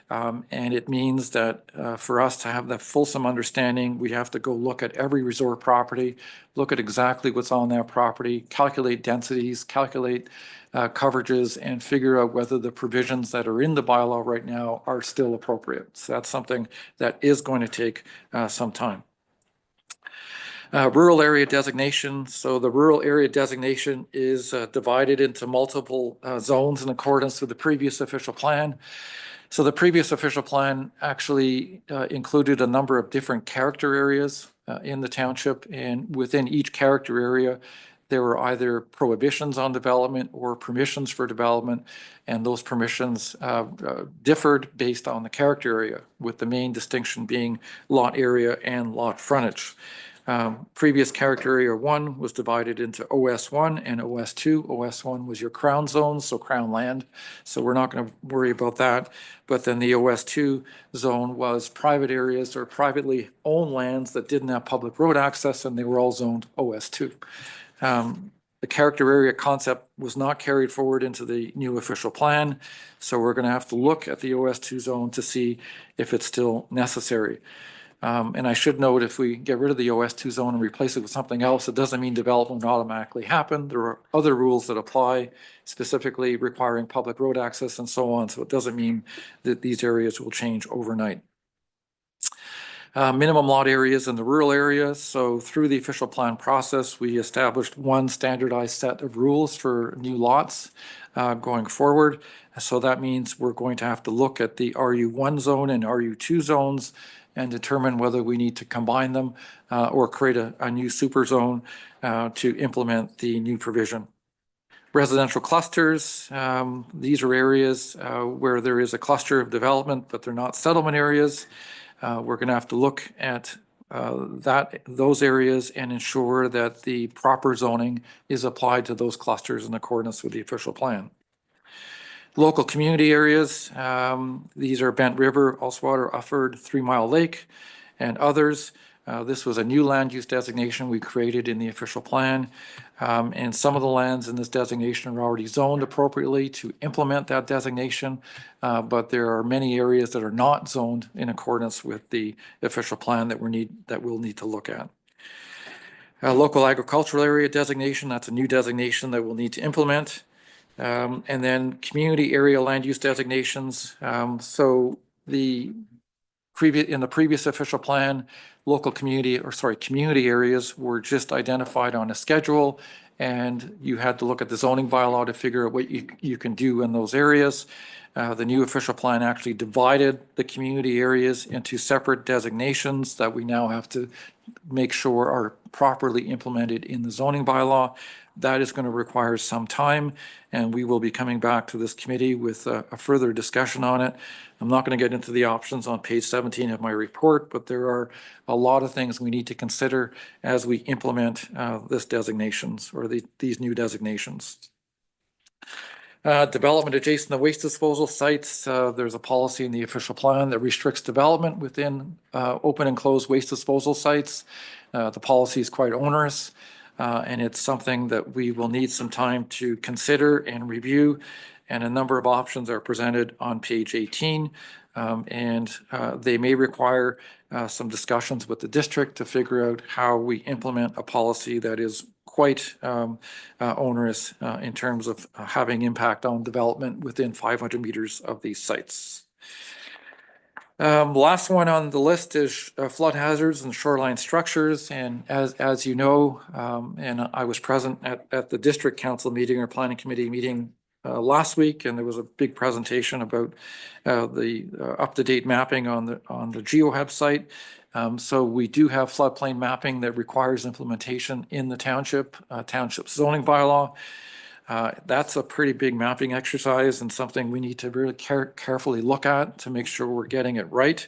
And it means that for us to have that fulsome understanding, we have to go look at every resort property, look at exactly what's on that property, calculate densities, calculate coverages, and figure out whether the provisions that are in the bylaw right now are still appropriate. So that's something that is going to take some time. Rural area designation. So the rural area designation is divided into multiple zones in accordance with the previous official plan. So the previous official plan actually included a number of different character areas in the township, and within each character area, there were either prohibitions on development or permissions for development, and those permissions differed based on the character area, with the main distinction being lot area and lot frontage. Previous character area 1 was divided into OS1 and OS2. OS1 was your crown zone, so crown land. So we're not going to worry about that. But then the OS2 zone was private areas or privately owned lands that didn't have public road access, and they were all zoned OS2. The character area concept was not carried forward into the new official plan, so we're going to have to look at the OS2 zone to see if it's still necessary. And I should note, if we get rid of the OS2 zone and replace it with something else, it doesn't mean development will automatically happen. There are other rules that apply, specifically requiring public road access and so on. So it doesn't mean that these areas will change overnight. Minimum lot areas in the rural areas. So through the official plan process, we established one standardized set of rules for new lots going forward. So that means we're going to have to look at the RU1 zone and RU2 zones and determine whether we need to combine them or create a new super zone to implement the new provision. Residential clusters, these are areas where there is a cluster of development, but they're not settlement areas. We're going to have to look at those areas and ensure that the proper zoning is applied to those clusters in accordance with the official plan. Local community areas, these are Bent River, Oswater, Ufford, 3 Mile Lake, and others. This was a new land use designation we created in the official plan. And some of the lands in this designation are already zoned appropriately to implement that designation. But there are many areas that are not zoned in accordance with the official plan that we'll need to look at. Local agricultural area designation, that's a new designation that we'll need to implement. And then community area land use designations. So in the previous official plan, community areas were just identified on a schedule, and you had to look at the zoning bylaw to figure out what you can do in those areas. The new official plan actually divided the community areas into separate designations that we now have to make sure are properly implemented in the zoning bylaw. That is going to require some time, and we will be coming back to this committee with a further discussion on it. I'm not going to get into the options on page 17 of my report, but there are a lot of things we need to consider as we implement these new designations. Development adjacent to waste disposal sites. There's a policy in the official plan that restricts development within open and closed waste disposal sites. The policy is quite onerous. And it's something that we will need some time to consider and review. And a number of options are presented on page 18. They may require some discussions with the district to figure out how we implement a policy that is quite onerous in terms of having impact on development within 500 meters of these sites. Last one on the list is flood hazards and shoreline structures. And as you know, and I was present at the district council meeting or planning committee meeting last week, and there was a big presentation about the up-to-date mapping on the GeoHub site. So we do have floodplain mapping that requires implementation in the township zoning bylaw. That's a pretty big mapping exercise and something we need to really carefully look at to make sure we're getting it right.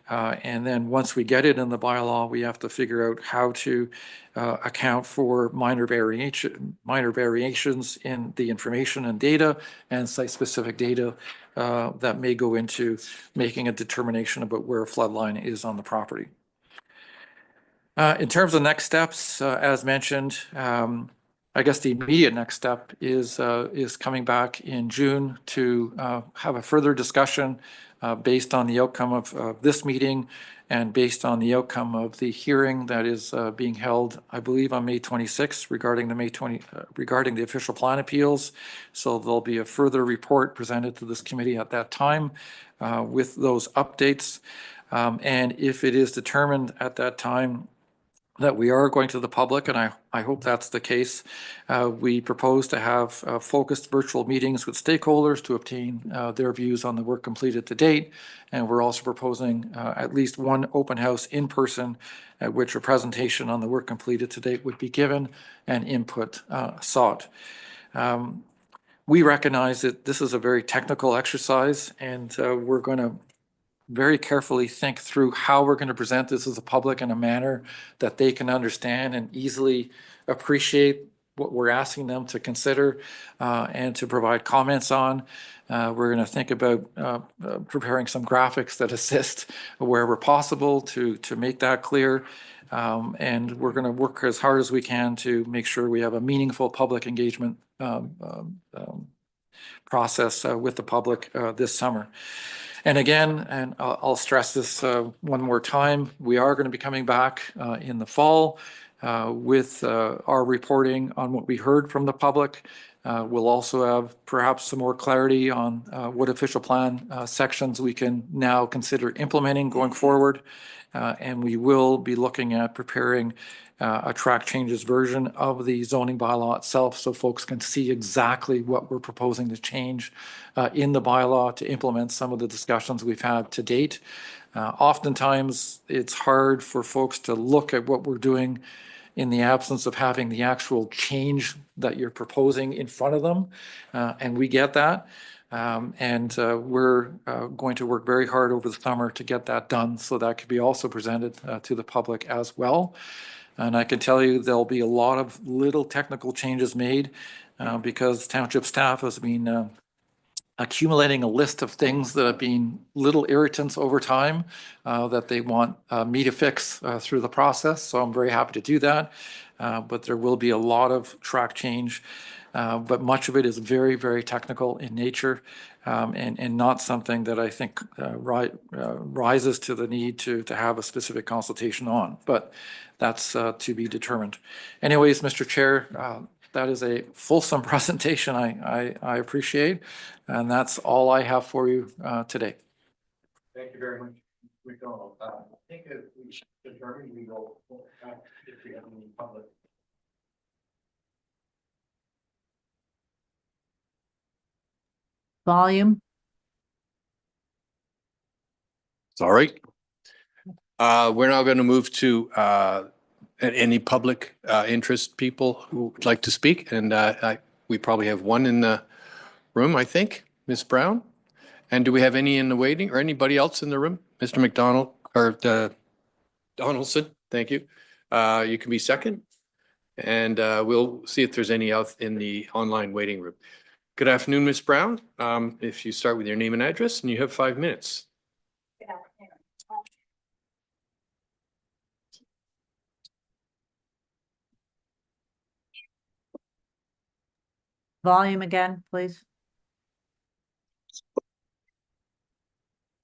And then once we get it in the bylaw, we have to figure out how to account for minor variations in the information and data and site-specific data that may go into making a determination about where a flood line is on the property. In terms of next steps, as mentioned, I guess the immediate next step is coming back in June to have a further discussion based on the outcome of this meeting and based on the outcome of the hearing that is being held, I believe, on May 26th regarding the official plan appeals. So there'll be a further report presented to this committee at that time with those updates. And if it is determined at that time that we are going to the public, and I hope that's the case, we propose to have focused virtual meetings with stakeholders to obtain their views on the work completed to date. And we're also proposing at least one open house in person at which a presentation on the work completed to date would be given and input sought. We recognize that this is a very technical exercise, and we're going to very carefully think through how we're going to present this as a public in a manner that they can understand and easily appreciate what we're asking them to consider and to provide comments on. We're going to think about preparing some graphics that assist wherever possible to make that clear. And we're going to work as hard as we can to make sure we have a meaningful public engagement process with the public this summer. And again, and I'll stress this one more time, we are going to be coming back in the fall with our reporting on what we heard from the public. We'll also have perhaps some more clarity on what official plan sections we can now consider implementing going forward. And we will be looking at preparing a track changes version of the zoning bylaw itself so folks can see exactly what we're proposing to change in the bylaw to implement some of the discussions we've had to date. Oftentimes, it's hard for folks to look at what we're doing in the absence of having the actual change that you're proposing in front of them. And we get that. We're going to work very hard over the summer to get that done so that could be also presented to the public as well. And I can tell you there'll be a lot of little technical changes made because township staff has been accumulating a list of things that have been little irritants over time that they want me to fix through the process. So I'm very happy to do that. But there will be a lot of track change. But much of it is very, very technical in nature and not something that I think rises to the need to have a specific consultation on. But that's to be determined. Anyways, Mr. Chair, that is a fulsome presentation I appreciate. And that's all I have for you today. Thank you very much, McDonald. I think that we should determine we go if we have any public. Volume. Sorry. We're now going to move to any public interest people who would like to speak. And we probably have one in the room, I think, Ms. Brown. And do we have any in the waiting or anybody else in the room? Mr. McDonald or Donaldson, thank you. You can be second. And we'll see if there's any out in the online waiting room. Good afternoon, Ms. Brown. If you start with your name and address, and you have 5 minutes. Good afternoon. Volume again, please.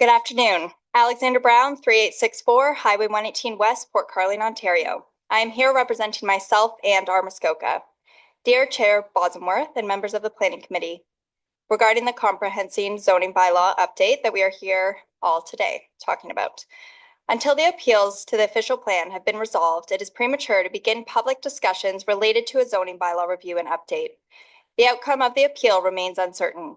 Good afternoon. Alexander Brown, 3864 Highway 118 West, Port Carling, Ontario. I am here representing myself and our Muskoka. Dear Chair Bosworth and members of the Planning Committee, regarding the comprehensive zoning bylaw update that we are here all today talking about. Until the appeals to the official plan have been resolved, it is premature to begin public discussions related to a zoning bylaw review and update. The outcome of the appeal remains uncertain.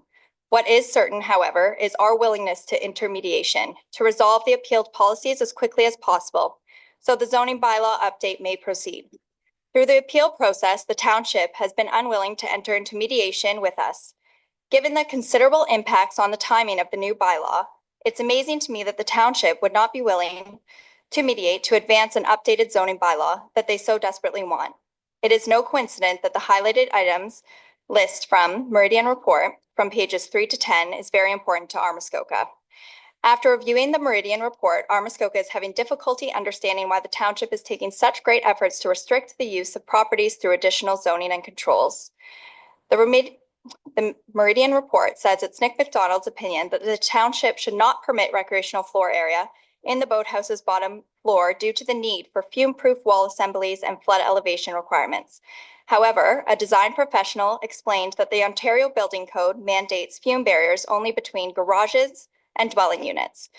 What is certain, however, is our willingness to intermediation to resolve the appealed policies as quickly as possible, so the zoning bylaw update may proceed. Through the appeal process, the township has been unwilling to enter into mediation with us. Given the considerable impacts on the timing of the new bylaw, it's amazing to me that the township would not be willing to mediate to advance an updated zoning bylaw that they so desperately want. It is no coincidence that the highlighted items list from Meridian report from pages 3 to 10 is very important to our Muskoka. After reviewing the Meridian report, our Muskoka is having difficulty understanding why the township is taking such great efforts to restrict the use of properties through additional zoning and controls. The Meridian report says it's Nick McDonald's opinion that the township should not permit recreational floor area in the boathouse's bottom floor due to the need for fume-proof wall assemblies and flood elevation requirements. However, a design professional explained that the Ontario Building Code mandates fume barriers only between garages and dwelling units,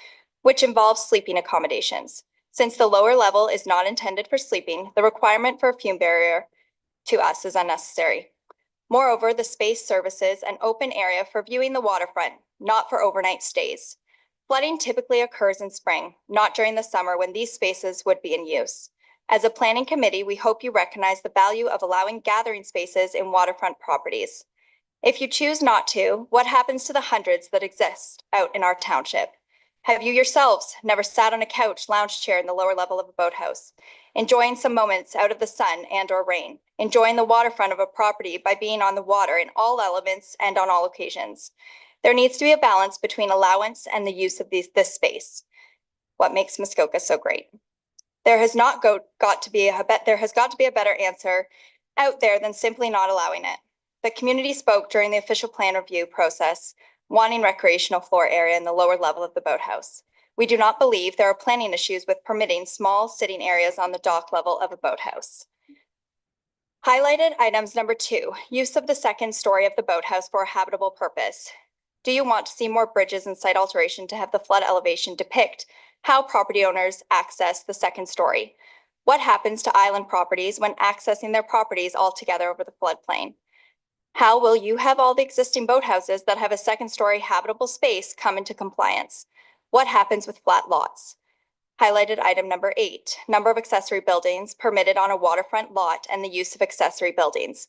which involves sleeping accommodations. Since the lower level is not intended for sleeping, the requirement for a fume barrier to us is unnecessary. Moreover, the space services an open area for viewing the waterfront, not for overnight stays. Flooding typically occurs in spring, not during the summer when these spaces would be in use. As a planning committee, we hope you recognize the value of allowing gathering spaces in waterfront properties. If you choose not to, what happens to the hundreds that exist out in our township? Have you yourselves never sat on a couch, lounge chair in the lower level of a boathouse, enjoying some moments out of the sun and or rain, enjoying the waterfront of a property by being on the water in all elements and on all occasions? There needs to be a balance between allowance and the use of this space. What makes Muskoka so great? There has got to be a better answer out there than simply not allowing it. The community spoke during the official plan review process, wanting recreational floor area in the lower level of the boathouse. We do not believe there are planning issues with permitting small sitting areas on the dock level of a boathouse. Highlighted items number 2, use of the second story of the boathouse for a habitable purpose. Do you want to see more bridges and site alteration to have the flood elevation depict how property owners access the second story? What happens to island properties when accessing their properties altogether over the floodplain? How will you have all the existing boathouses that have a second story habitable space come into compliance? What happens with flat lots? Highlighted item number 8, number of accessory buildings permitted on a waterfront lot and the use of accessory buildings.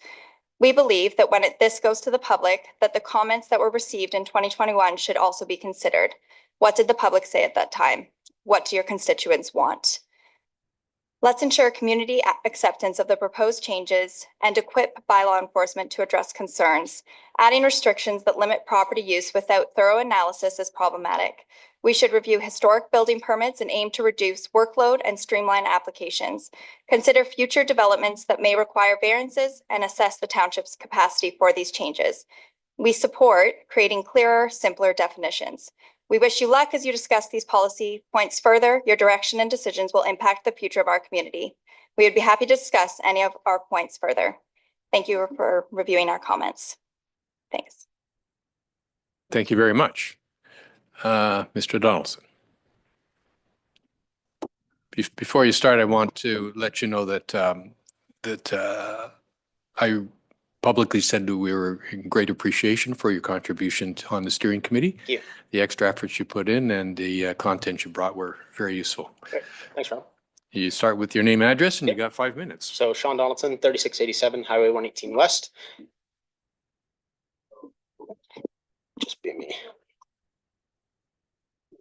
We believe that when this goes to the public, that the comments that were received in 2021 should also be considered. What did the public say at that time? What do your constituents want? Let's ensure community acceptance of the proposed changes and equip bylaw enforcement to address concerns. Adding restrictions that limit property use without thorough analysis is problematic. We should review historic building permits and aim to reduce workload and streamline applications. Consider future developments that may require variances and assess the township's capacity for these changes. We support creating clearer, simpler definitions. We wish you luck as you discuss these policy points further. Your direction and decisions will impact the future of our community. We would be happy to discuss any of our points further. Thank you for reviewing our comments. Thanks. Thank you very much. Mr. Donaldson. Before you start, I want to let you know that I publicly said that we were in great appreciation for your contribution on the steering committee. Thank you. The extra efforts you put in and the content you brought were very useful. Great. Thanks, Rob. You start with your name and address and you got 5 minutes. So Sean Donaldson, 3687 Highway 118 West. Just be me.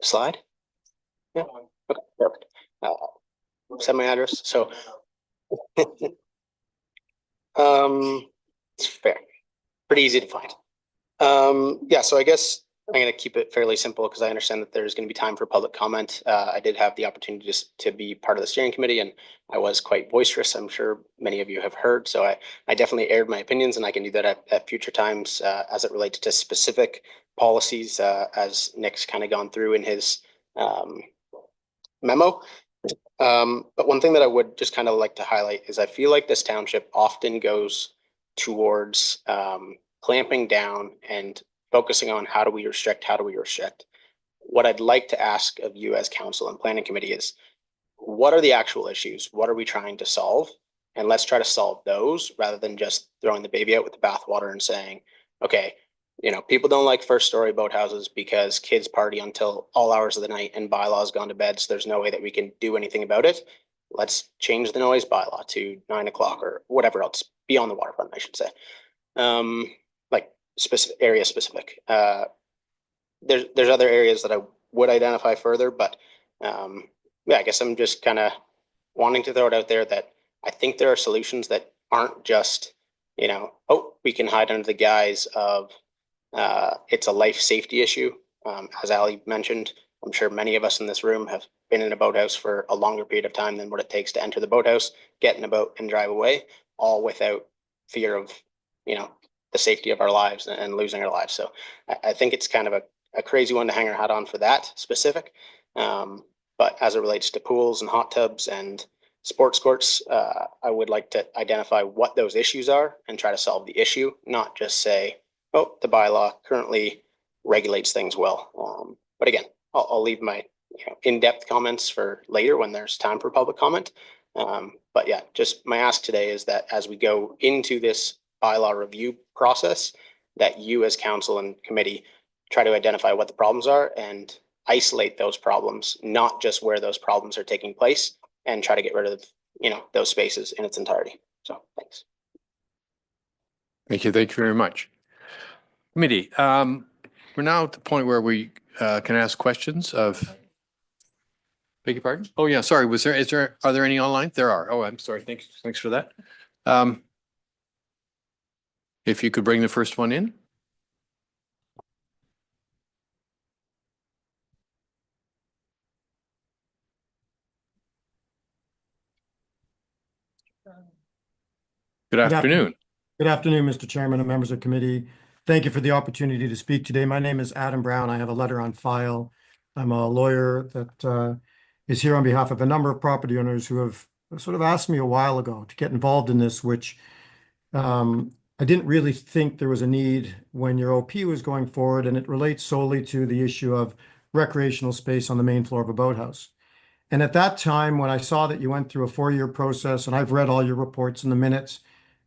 Slide? Yeah. Okay, perfect. Send my address. So it's fair. Pretty easy to find. Yeah, so I guess I'm going to keep it fairly simple because I understand that there's going to be time for public comment. I did have the opportunity just to be part of the steering committee and I was quite boisterous. I'm sure many of you have heard. So I definitely aired my opinions and I can do that at future times as it relates to specific policies as Nick's kind of gone through in his memo. But one thing that I would just kind of like to highlight is I feel like this township often goes towards clamping down and focusing on how do we restrict. What I'd like to ask of you as council and planning committee is what are the actual issues? What are we trying to solve? And let's try to solve those rather than just throwing the baby out with the bathwater and saying, okay, people don't like first story boathouses because kids party until all hours of the night and bylaws gone to bed. So there's no way that we can do anything about it. Let's change the noise bylaw to 9 o'clock or whatever else beyond the waterfront, I should say. Like area specific. There's other areas that I would identify further, but yeah, I guess I'm just kind of wanting to throw it out there that I think there are solutions that aren't just, oh, we can hide under the guise of it's a life safety issue. As Ali mentioned, I'm sure many of us in this room have been in a boathouse for a longer period of time than what it takes to enter the boathouse, get in a boat and drive away, all without fear of, the safety of our lives and losing our lives. So I think it's kind of a crazy one to hang our hat on for that specific. But as it relates to pools and hot tubs and sports courts, I would like to identify what those issues are and try to solve the issue, not just say, oh, the bylaw currently regulates things well. But again, I'll leave my in-depth comments for later when there's time for public comment. But yeah, just my ask today is that as we go into this bylaw review process, that you as council and committee try to identify what the problems are and isolate those problems, not just where those problems are taking place, and try to get rid of those spaces in its entirety. So thanks. Thank you. Thank you very much. Committee, we're now at the point where we can ask questions of. Beg your pardon? Oh yeah, sorry. Are there any online? There are. Oh, I'm sorry. Thanks for that. If you could bring the first one in. Good afternoon. Good afternoon, Mr. Chairman and members of committee. Thank you for the opportunity to speak today. My name is Adam Brown. I have a letter on file. I'm a lawyer that is here on behalf of a number of property owners who have sort of asked me a while ago to get involved in this, which I didn't really think there was a need when your OP was going forward, and it relates solely to the issue of recreational space on the main floor of a boathouse. And at that time, when I saw that you went through a 4-year process, and I've read all your reports and the minutes,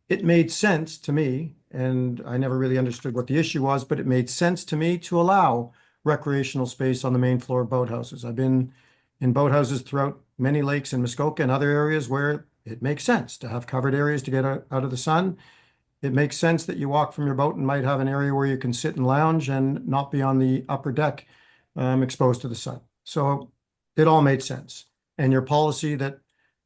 it made sense to me, and I never really understood what the issue was, but it made sense to me to allow recreational space on the main floor of boathouses. I've been in boathouses throughout many lakes in Muskoka and other areas where it makes sense to have covered areas to get out of the sun. It makes sense that you walk from your boat and might have an area where you can sit and lounge and not be on the upper deck exposed to the sun. So it all made sense. And your policy that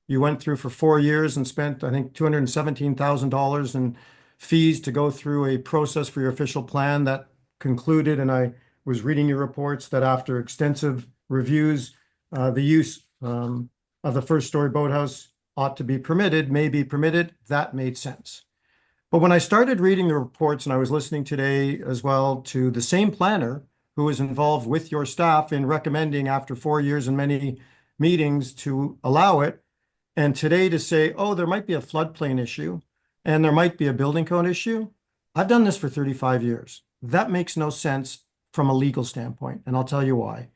you went through for 4 years and spent, I think, $217,000 in fees to go through a process for your official plan that concluded, and I was reading your reports, that after extensive reviews, the use of the first-story boathouse ought to be permitted, may be permitted. That made sense. But when I started reading the reports, and I was listening today as well to the same planner who was involved with your staff in recommending after 4 years and many meetings to allow it, and today to say, oh, there might be a floodplain issue and there might be a building code issue. I've done this for 35 years. That makes no sense from a legal standpoint, and I'll tell you why.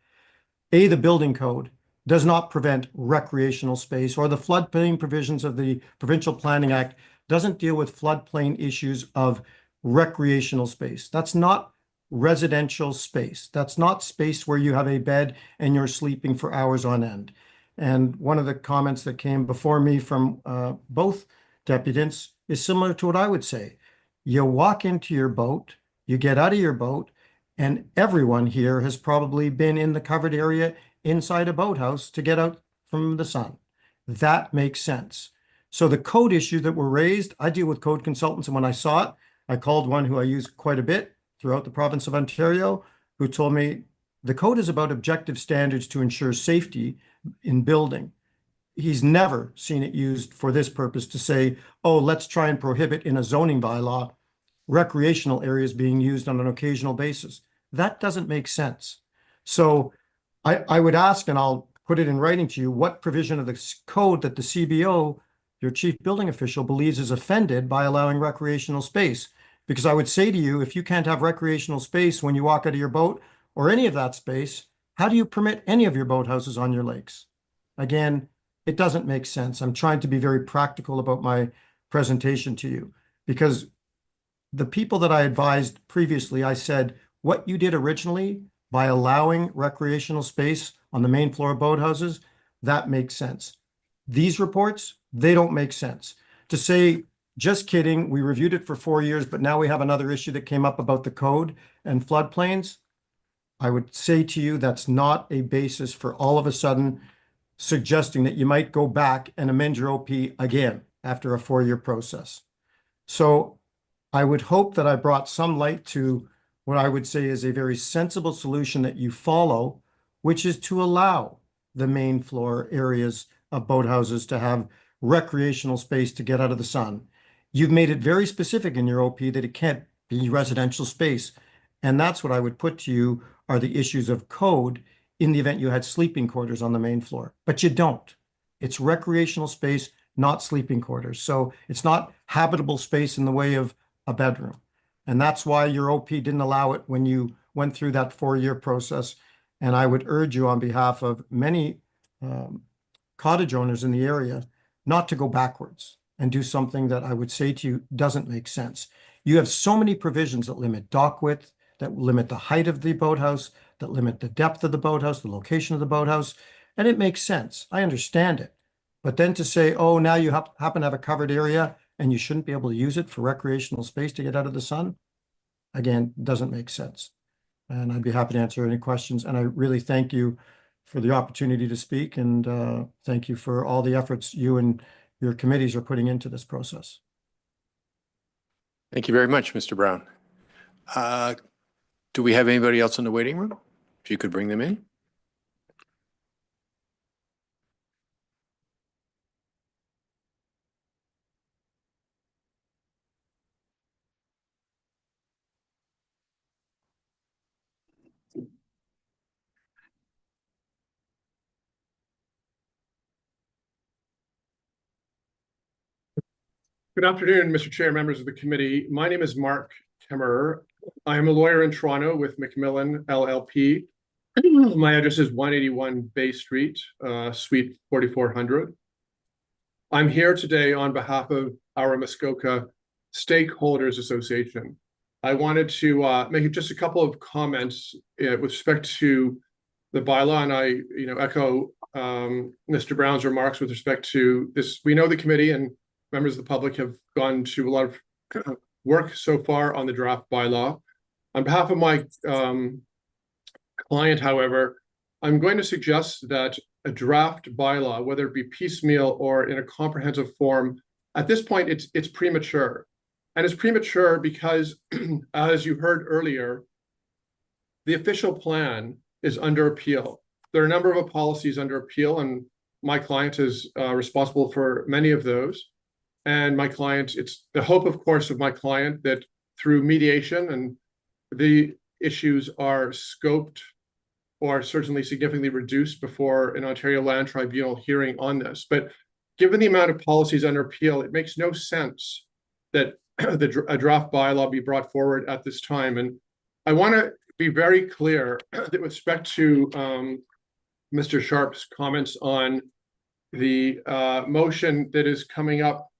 A, the building code does not prevent recreational space, or the floodplain provisions of the Provincial Planning Act doesn't deal with floodplain issues of recreational space. That's not residential space. That's not space where you have a bed and you're sleeping for hours on end. And one of the comments that came before me from both deputants is similar to what I would say. You walk into your boat, you get out of your boat, and everyone here has probably been in the covered area inside a boathouse to get out from the sun. That makes sense. So the code issues that were raised, I deal with code consultants, and when I saw it, I called one who I use quite a bit throughout the province of Ontario, who told me the code is about objective standards to ensure safety in building. He's never seen it used for this purpose to say, oh, let's try and prohibit in a zoning bylaw recreational areas being used on an occasional basis. That doesn't make sense. So I would ask, and I'll put it in writing to you, what provision of the code that the CBO, your chief building official, believes is offended by allowing recreational space. Because I would say to you, if you can't have recreational space when you walk out of your boat or any of that space, how do you permit any of your boathouses on your lakes? Again, it doesn't make sense. I'm trying to be very practical about my presentation to you, because the people that I advised previously, I said, what you did originally by allowing recreational space on the main floor of boathouses, that makes sense. These reports, they don't make sense. To say, just kidding, we reviewed it for 4 years, but now we have another issue that came up about the code and floodplains, I would say to you, that's not a basis for all of a sudden suggesting that you might go back and amend your OP again after a 4-year process. So I would hope that I brought some light to what I would say is a very sensible solution that you follow, which is to allow the main floor areas of boathouses to have recreational space to get out of the sun. You've made it very specific in your OP that it can't be residential space. And that's what I would put to you are the issues of code in the event you had sleeping quarters on the main floor. But you don't. It's recreational space, not sleeping quarters. So it's not habitable space in the way of a bedroom. And that's why your OP didn't allow it when you went through that 4-year process. And I would urge you on behalf of many cottage owners in the area not to go backwards and do something that I would say to you doesn't make sense. You have so many provisions that limit dock width, that limit the height of the boathouse, that limit the depth of the boathouse, the location of the boathouse, and it makes sense. I understand it. But then to say, oh, now you happen to have a covered area and you shouldn't be able to use it for recreational space to get out of the sun, again, doesn't make sense. And I'd be happy to answer any questions. And I really thank you for the opportunity to speak, and thank you for all the efforts you and your committees are putting into this process. Thank you very much, Mr. Brown. Do we have anybody else in the waiting room? If you could bring them in. Good afternoon, Mr. Chair, members of the committee. My name is Mark Kemmerer. I am a lawyer in Toronto with Macmillan LLP. My address is 181 Bay Street, Suite 4400. I'm here today on behalf of our Muskoka Stakeholders Association. I wanted to make just a couple of comments with respect to the bylaw, and I, echo Mr. Brown's remarks with respect to this. We know the committee and members of the public have gone to a lot of work so far on the draft bylaw. On behalf of my client, however, I'm going to suggest that a draft bylaw, whether it be piecemeal or in a comprehensive form, at this point, it's premature. And it's premature because, as you heard earlier, the official plan is under appeal. There are a number of policies under appeal, and my client is responsible for many of those. And my client, it's the hope, of course, of my client that through mediation and the issues are scoped or certainly significantly reduced before an Ontario Land Tribunal hearing on this. But given the amount of policies under appeal, it makes no sense that a draft bylaw be brought forward at this time. And I want to be very clear that with respect to Mr. Sharp's comments on the motion that is coming up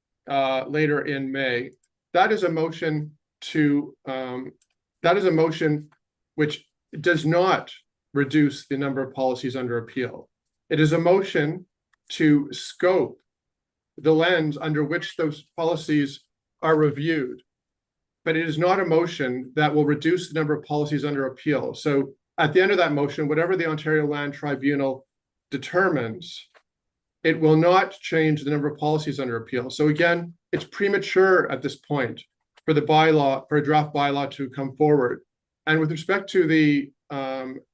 later in May, that is a motion which does not reduce the number of policies under appeal. It is a motion to scope the lens under which those policies are reviewed, but it is not a motion that will reduce the number of policies under appeal. So at the end of that motion, whatever the Ontario Land Tribunal determines, it will not change the number of policies under appeal. So again, it's premature at this point for the bylaw, for a draft bylaw to come forward. And with respect to the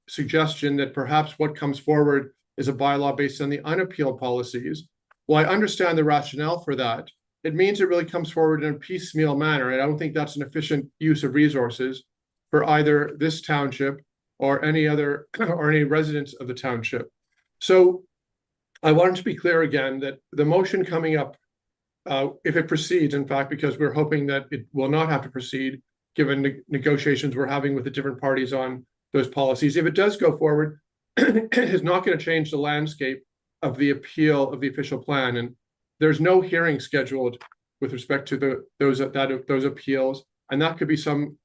suggestion that perhaps what comes forward is a bylaw based on the unappealed policies, well, I understand the rationale for that. It means it really comes forward in a piecemeal manner, and I don't think that's an efficient use of resources for either this township or any other or any residents of the township. So I wanted to be clear again that the motion coming up, if it proceeds, in fact, because we're hoping that it will not have to proceed, given the negotiations we're having with the different parties on those policies. If it does go forward, it is not going to change the landscape of the appeal of the official plan. And there's no hearing scheduled with respect to those appeals. And that could be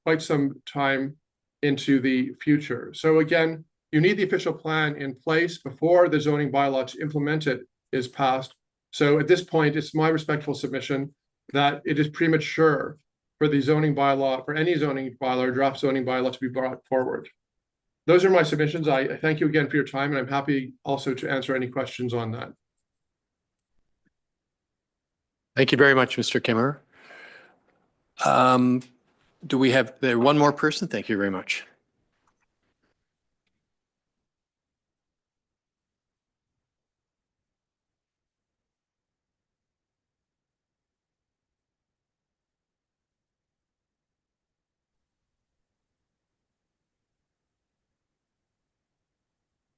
quite some time into the future. So again, you need the official plan in place before the zoning bylaw to implement it is passed. So at this point, it's my respectful submission that it is premature for the zoning bylaw, for any zoning bylaw or draft zoning bylaw to be brought forward. Those are my submissions. I thank you again for your time, and I'm happy also to answer any questions on that. Thank you very much, Mr. Kimmer. Do we have one more person? Thank you very much.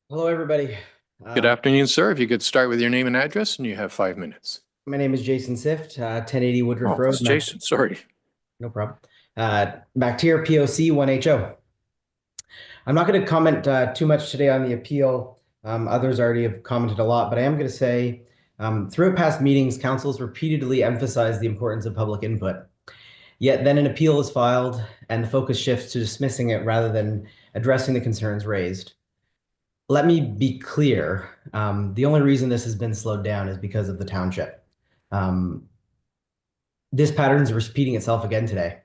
Hello, everybody. Good afternoon, sir. If you could start with your name and address, and you have 5 minutes. My name is Jason Sift, 1080 Woodruff Road. It's Jason, sorry. No problem. Bacteria POC 1HO. I'm not going to comment too much today on the appeal. Others already have commented a lot, but I am going to say throughout past meetings, councils repeatedly emphasized the importance of public input. Yet then an appeal is filed and the focus shifts to dismissing it rather than addressing the concerns raised. Let me be clear. The only reason this has been slowed down is because of the township. This pattern is repeating itself again today.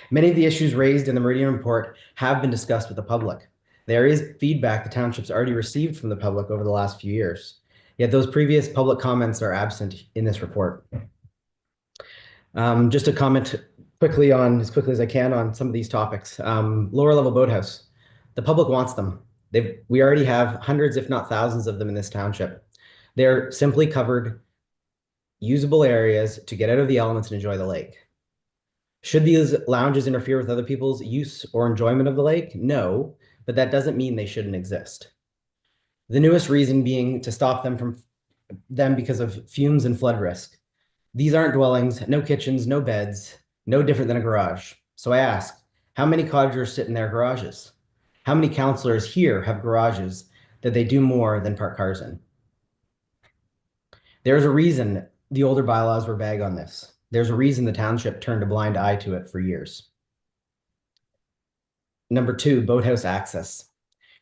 Many of the issues raised in the Meridian report have been discussed with the public. There is feedback the township's already received from the public over the last few years. Yet those previous public comments are absent in this report. Just to comment quickly as quickly as I can on some of these topics. Lower level boathouse. The public wants them. We already have hundreds, if not thousands of them in this township. They're simply covered, usable areas to get out of the elements and enjoy the lake. Should these lounges interfere with other people's use or enjoyment of the lake? No, but that doesn't mean they shouldn't exist. The newest reason being to stop them because of fumes and flood risk. These aren't dwellings, no kitchens, no beds, no different than a garage. So I ask, how many cottagers sit in their garages? How many councillors here have garages that they do more than park cars in? There's a reason the older bylaws were vague on this. There's a reason the township turned a blind eye to it for years. Number 2, boathouse access.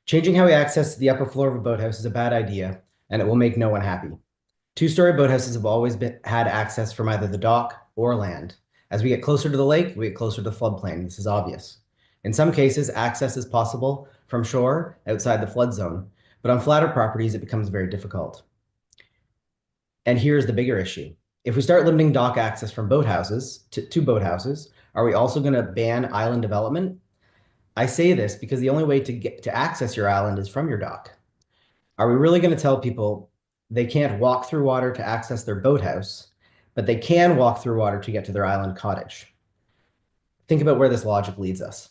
Changing how we access the upper floor of a boathouse is a bad idea, and it will make no one happy. Two-story boathouses have always had access from either the dock or land. As we get closer to the lake, we get closer to the floodplain. This is obvious. In some cases, access is possible from shore outside the flood zone, but on flatter properties, it becomes very difficult. And here's the bigger issue. If we start limiting dock access from boathouses to boathouses, are we also going to ban island development? I say this because the only way to get to access your island is from your dock. Are we really going to tell people they can't walk through water to access their boathouse, but they can walk through water to get to their island cottage? Think about where this logic leads us.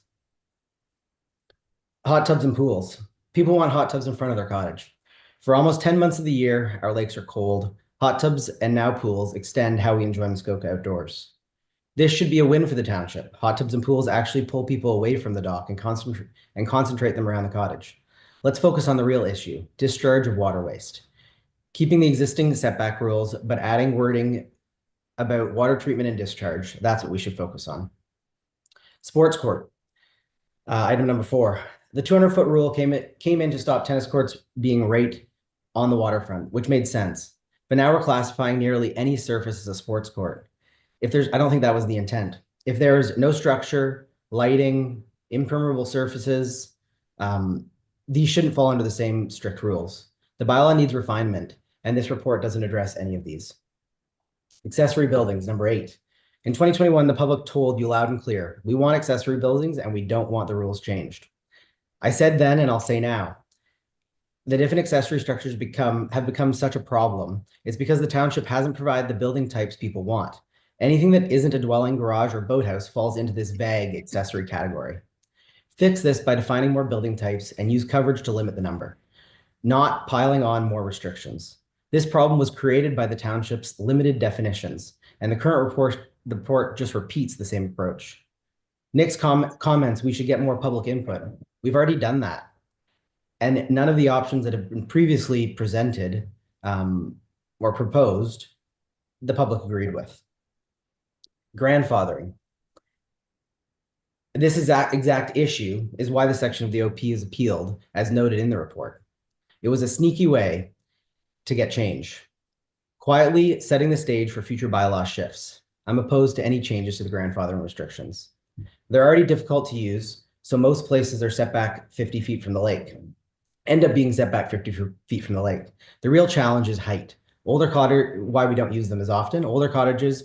Hot tubs and pools. People want hot tubs in front of their cottage. For almost 10 months of the year, our lakes are cold. Hot tubs and now pools extend how we enjoy Muskoka outdoors. This should be a win for the township. Hot tubs and pools actually pull people away from the dock and concentrate them around the cottage. Let's focus on the real issue, discharge of water waste. Keeping the existing setback rules, but adding wording about water treatment and discharge. That's what we should focus on. Sports court. Item number 4. The 200-foot rule came in to stop tennis courts being right on the waterfront, which made sense. But now we're classifying nearly any surface as a sports court. I don't think that was the intent. If there's no structure, lighting, impermeable surfaces, these shouldn't fall under the same strict rules. The bylaw needs refinement, and this report doesn't address any of these. Accessory buildings, number 8. In 2021, the public told you loud and clear, we want accessory buildings and we don't want the rules changed. I said then, and I'll say now, that if an accessory structures have become such a problem, it's because the township hasn't provided the building types people want. Anything that isn't a dwelling, garage, or boathouse falls into this vague accessory category. Fix this by defining more building types and use coverage to limit the number, not piling on more restrictions. This problem was created by the township's limited definitions, and the current report just repeats the same approach. Nick's comments, we should get more public input. We've already done that. And none of the options that have been previously presented or proposed, the public agreed with. Grandfathering. This exact issue is why the section of the OP is appealed, as noted in the report. It was a sneaky way to get change, quietly setting the stage for future bylaw shifts. I'm opposed to any changes to the grandfathering restrictions. They're already difficult to use, so most places are set back 50 feet from the lake, end up being set back 50 feet from the lake. The real challenge is height. Why we don't use them as often, older cottages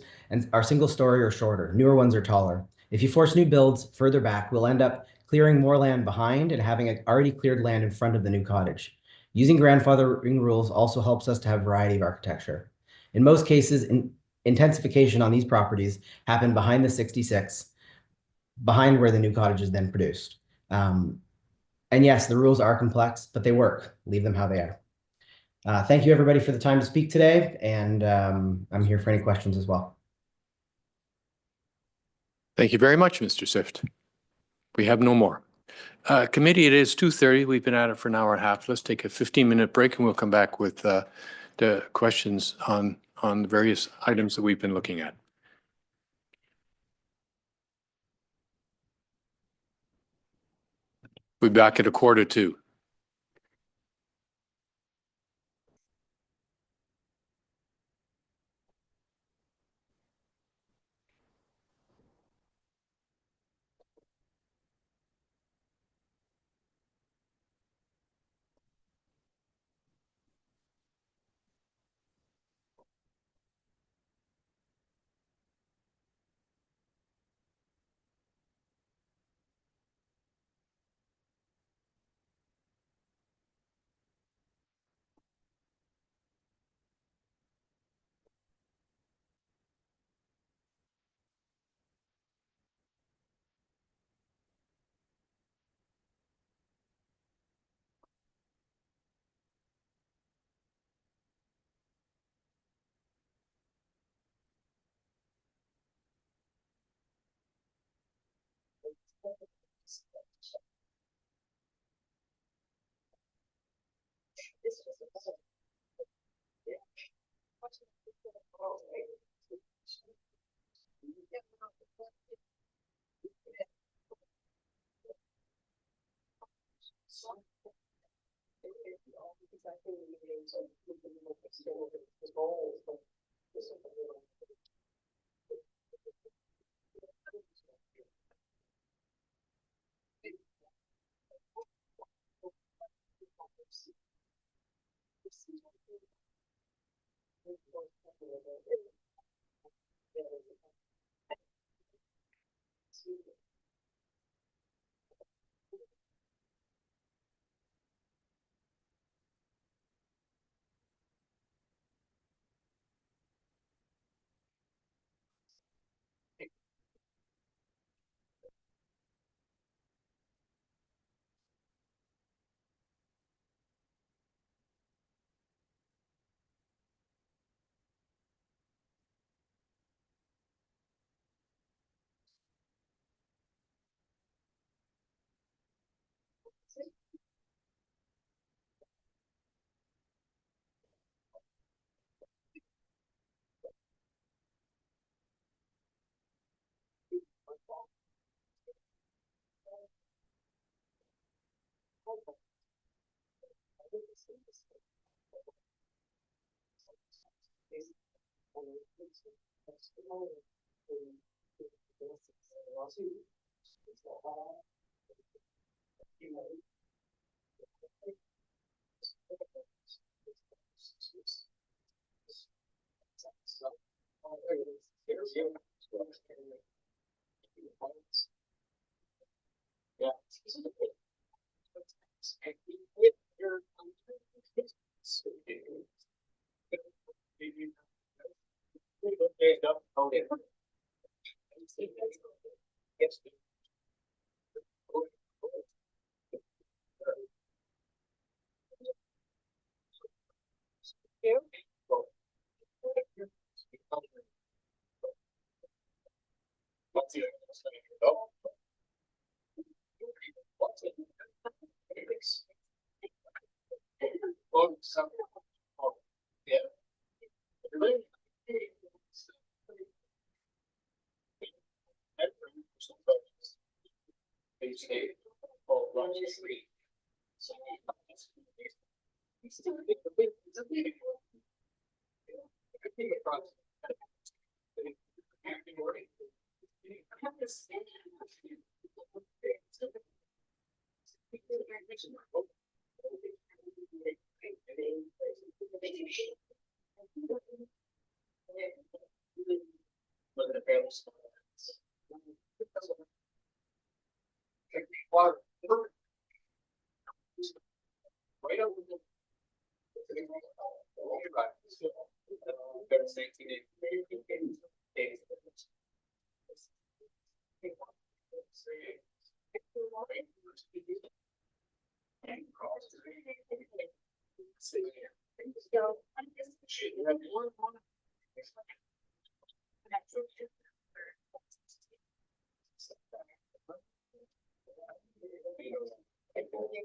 are single story or shorter, newer ones are taller. If you force new builds further back, we'll end up clearing more land behind and having already cleared land in front of the new cottage. Using grandfathering rules also helps us to have variety of architecture. In most cases, intensification on these properties happen behind the 66, behind where the new cottage is then produced. And yes, the rules are complex, but they work. Leave them how they are. Thank you, everybody, for the time to speak today, and I'm here for any questions as well. Thank you very much, Mr. Sift. We have no more. Committee, it is 2:30. We've been at it for an hour and a half. Let's take a 15-minute break and we'll come back with the questions on the various items that we've been looking at. We'll be back at 1:45.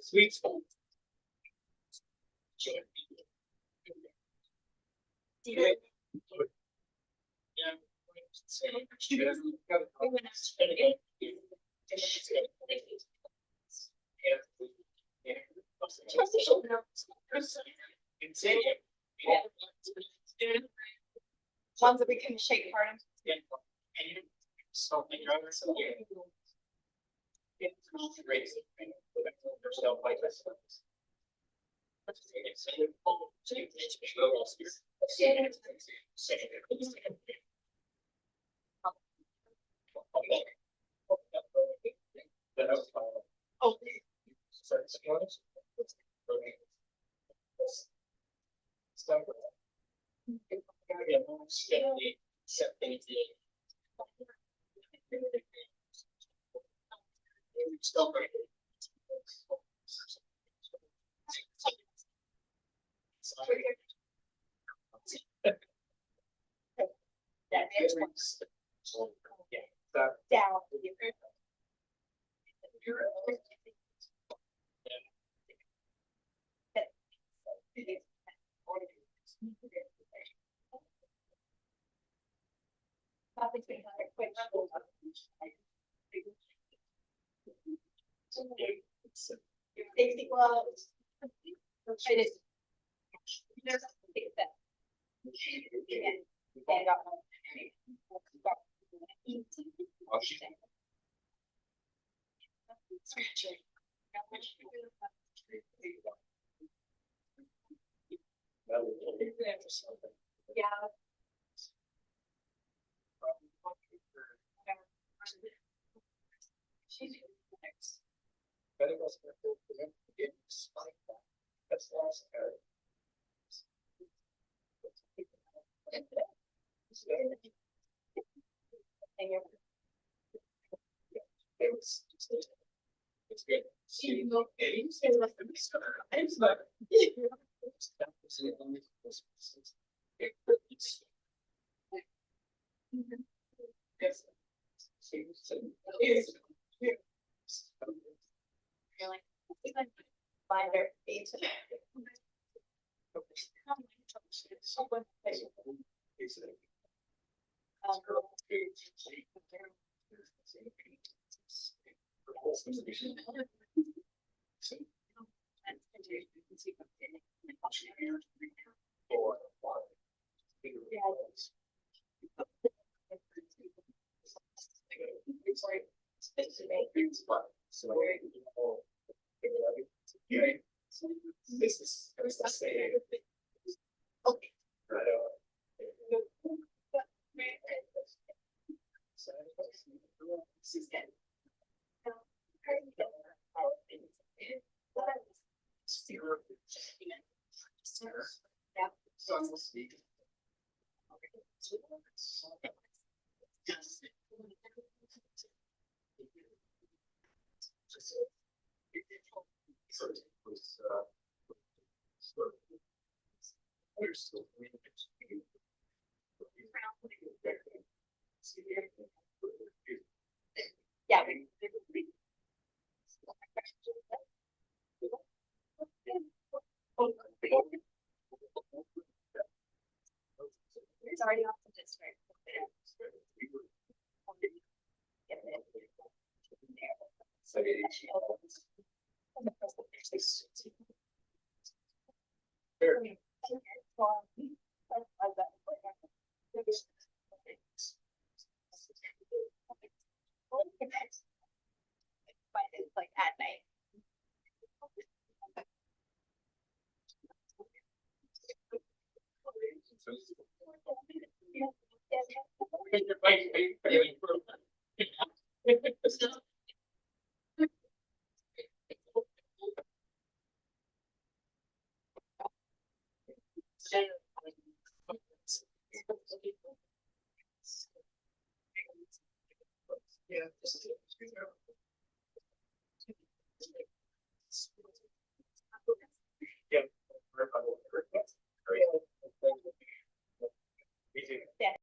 Sweet. Ones that we can shake apart. Down. Safety gloves. Yeah. Binder. Yeah. It's already off the district. But it's like at night. Yeah.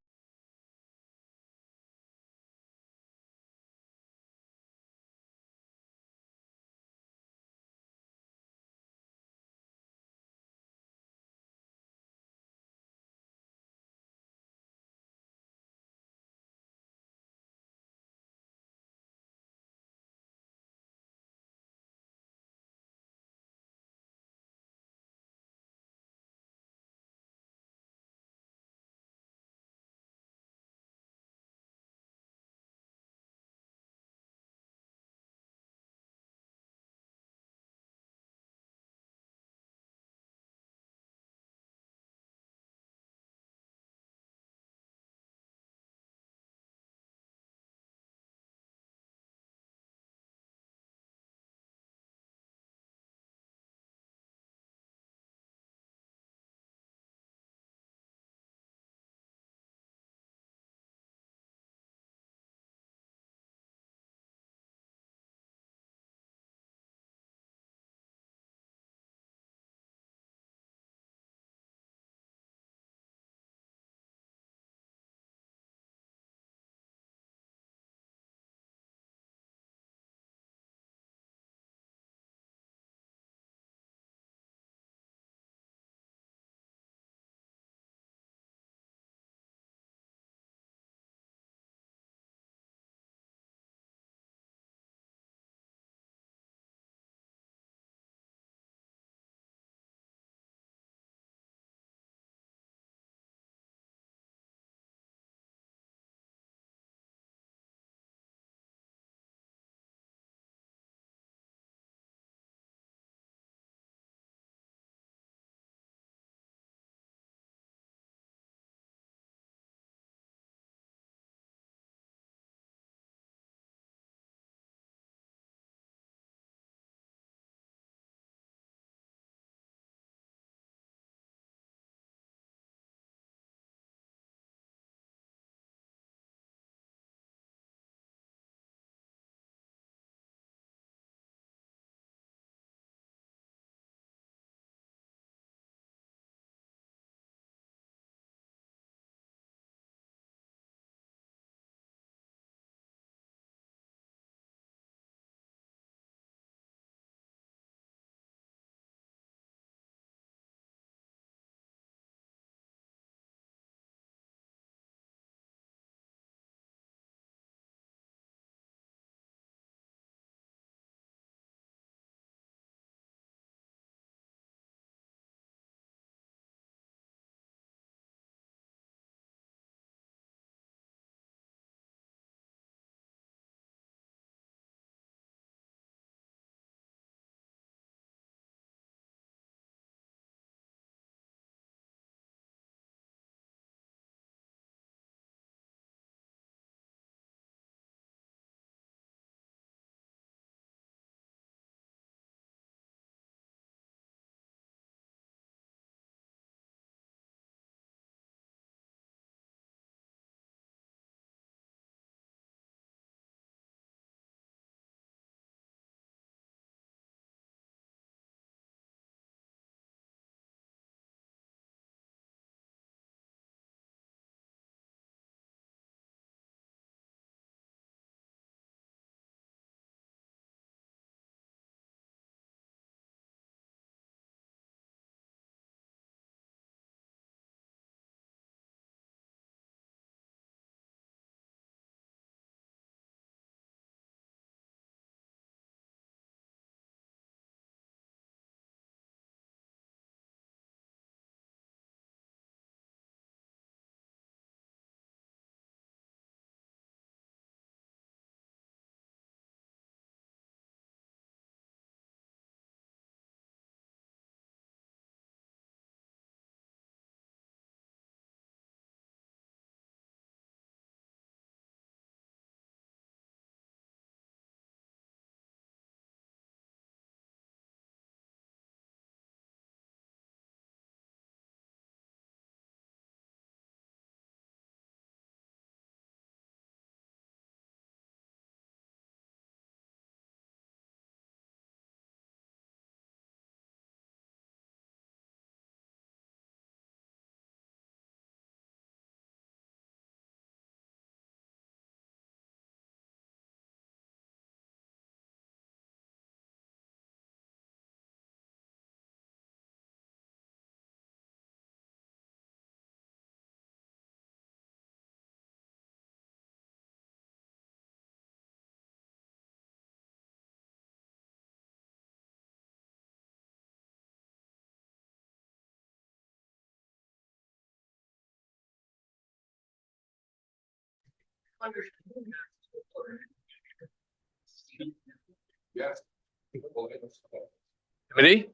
Committee?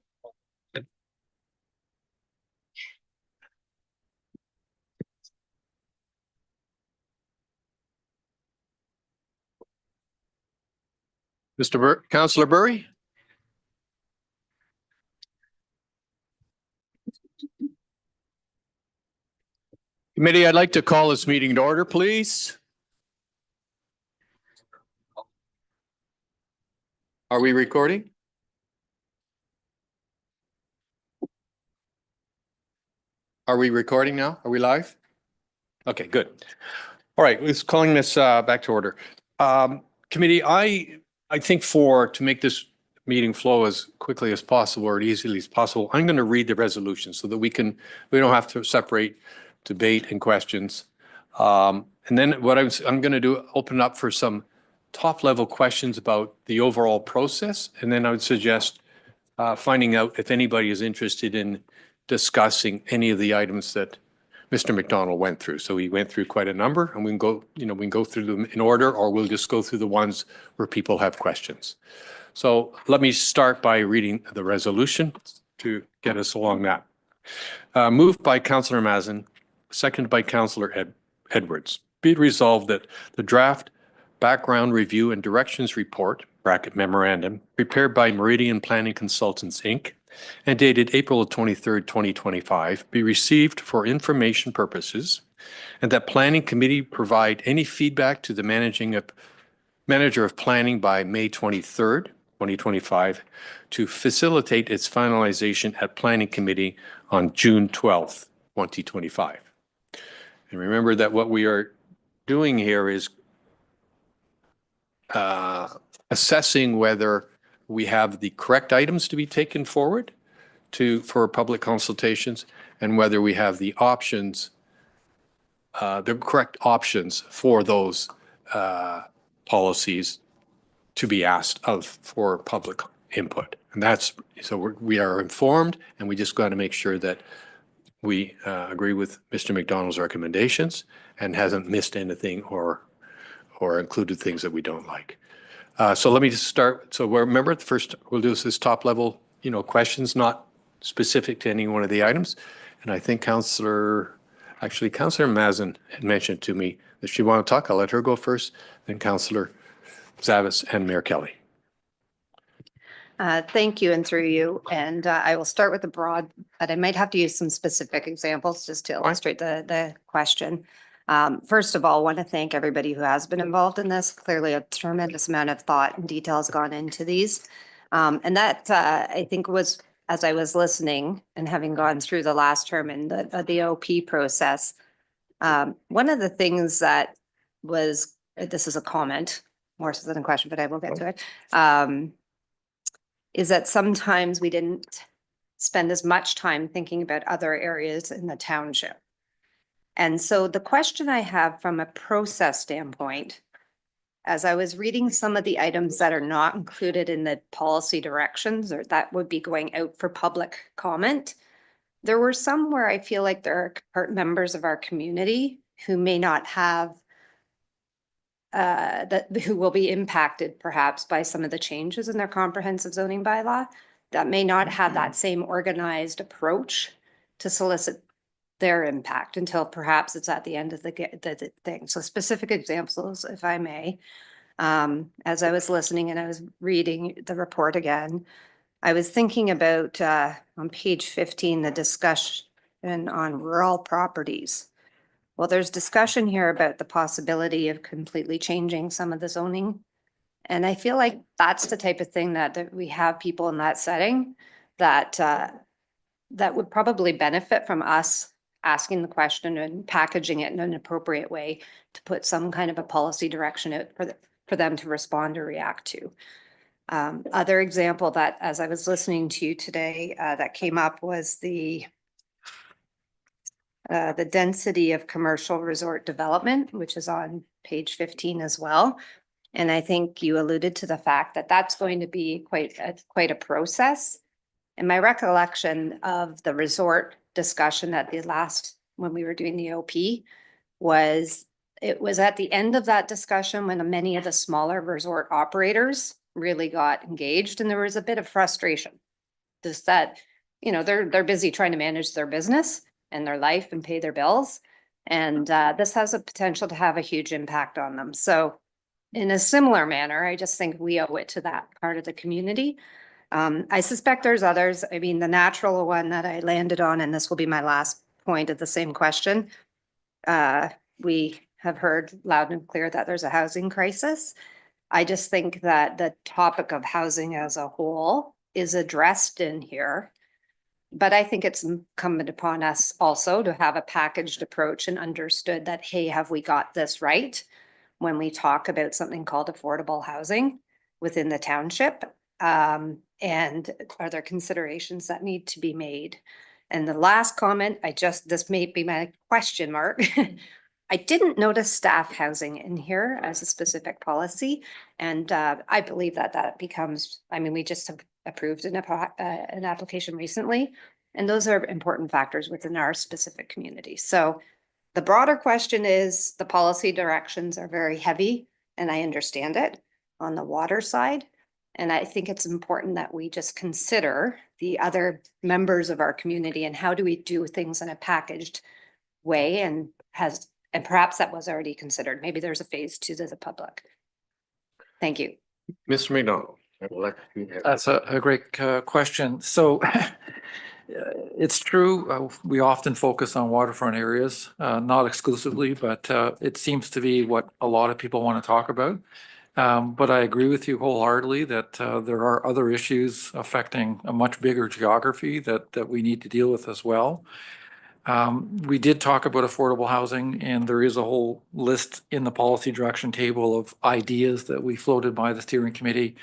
Councillor Burry? Committee, I'd like to call this meeting to order, please. Are we recording? Are we recording now? Are we live? Okay, good. All right, let's calling this back to order. Committee, I think to make this meeting flow as quickly as possible or as easily as possible, I'm going to read the resolution so that we don't have to separate debate and questions. And then what I'm going to do, open up for some top level questions about the overall process. And then I would suggest finding out if anybody is interested in discussing any of the items that Mr. McDonald went through. So he went through quite a number, and we can go through them in order, or we'll just go through the ones where people have questions. So let me start by reading the resolution to get us along that. Moved by Councillor Mazin, seconded by Councillor Edwards. Be it resolved that the draft background review and directions report (bracket memorandum) prepared by Meridian Planning Consultants, Inc., and dated April 23rd, 2025, be received for information purposes, and that Planning Committee provide any feedback to the Manager of Planning by May 23rd, 2025, to facilitate its finalization at Planning Committee on June 12th, 2025. And remember that what we are doing here is assessing whether we have the correct items to be taken forward for public consultations, and whether we have the options, the correct options for those policies to be asked of for public input. And we are informed, and we just got to make sure that we agree with Mr. McDonald's recommendations and hasn't missed anything or included things that we don't like. So let me just start. So remember, first we'll do this top level, questions not specific to any one of the items. And I think Councillor Mazin had mentioned to me that she wanted to talk. I'll let her go first, then Councillor Zavis and Mayor Kelly. Thank you, and through you. And I will start with the broad, but I might have to use some specific examples just to illustrate the question. First of all, I want to thank everybody who has been involved in this. Clearly, a tremendous amount of thought and detail has gone into these. And that I think was, as I was listening and having gone through the last term in the OP process, one of the things that was, this is a comment more so than a question, but I will get to it, is that sometimes we didn't spend as much time thinking about other areas in the township. And so the question I have from a process standpoint, as I was reading some of the items that are not included in the policy directions or that would be going out for public comment, there were some where I feel like there are members of our community who may not have, who will be impacted perhaps by some of the changes in their comprehensive zoning bylaw that may not have that same organized approach to solicit their impact until perhaps it's at the end of the thing. So specific examples, if I may, as I was listening and I was reading the report again, I was thinking about on page 15, the discussion on rural properties. Well, there's discussion here about the possibility of completely changing some of the zoning. And I feel like that's the type of thing that we have people in that setting that that would probably benefit from us asking the question and packaging it in an appropriate way to put some kind of a policy direction out for them to respond or react to. Other example that, as I was listening to you today, that came up was the density of commercial resort development, which is on page 15 as well. And I think you alluded to the fact that that's going to be quite a process. And my recollection of the resort discussion at the last, when we were doing the OP, was it was at the end of that discussion when many of the smaller resort operators really got engaged and there was a bit of frustration. Just that, you know, they're busy trying to manage their business and their life and pay their bills. And this has a potential to have a huge impact on them. So in a similar manner, I just think we owe it to that part of the community. I suspect there's others. I mean, the natural one that I landed on, and this will be my last point of the same question. We have heard loud and clear that there's a housing crisis. I just think that the topic of housing as a whole is addressed in here. But I think it's incumbent upon us also to have a packaged approach and understood that, hey, have we got this right when we talk about something called affordable housing within the township? And are there considerations that need to be made? And the last comment, this may be my question mark. I didn't notice staff housing in here as a specific policy. And I believe that becomes, I mean, we just have approved an application recently, and those are important factors within our specific community. So the broader question is the policy directions are very heavy, and I understand it on the water side. And I think it's important that we just consider the other members of our community and how do we do things in a packaged way, and perhaps that was already considered. Maybe there's a phase 2 to the public. Thank you. Mr. McDonald. That's a great question. So it's true, we often focus on waterfront areas, not exclusively, but it seems to be what a lot of people want to talk about. But I agree with you wholeheartedly that there are other issues affecting a much bigger geography that we need to deal with as well. We did talk about affordable housing, and there is a whole list in the policy direction table of ideas that we floated by the steering committee.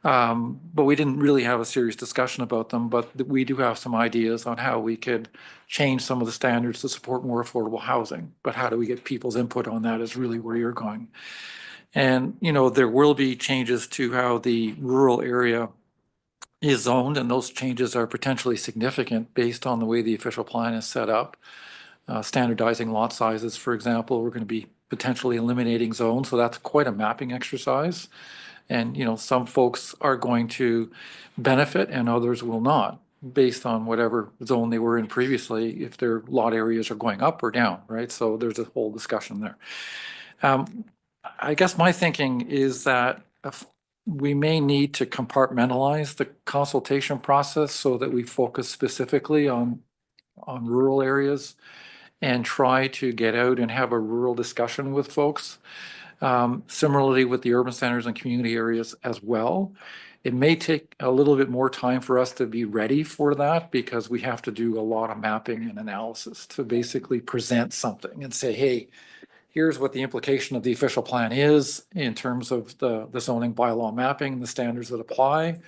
But we didn't really have a serious discussion about them, but we do have some ideas on how we could change some of the standards to support more affordable housing. But how do we get people's input on that is really where you're going. And, you know, there will be changes to how the rural area is zoned, and those changes are potentially significant based on the way the official plan is set up. Standardizing lot sizes, for example, we're going to be potentially eliminating zones, so that's quite a mapping exercise. And, you know, some folks are going to benefit and others will not, based on whatever zone they were in previously, if their lot areas are going up or down, right? So there's a whole discussion there. I guess my thinking is that we may need to compartmentalize the consultation process so that we focus specifically on rural areas and try to get out and have a rural discussion with folks. Similarly with the urban centers and community areas as well. It may take a little bit more time for us to be ready for that because we have to do a lot of mapping and analysis to basically present something and say, hey, here's what the implication of the official plan is in terms of the zoning bylaw mapping, the standards that apply.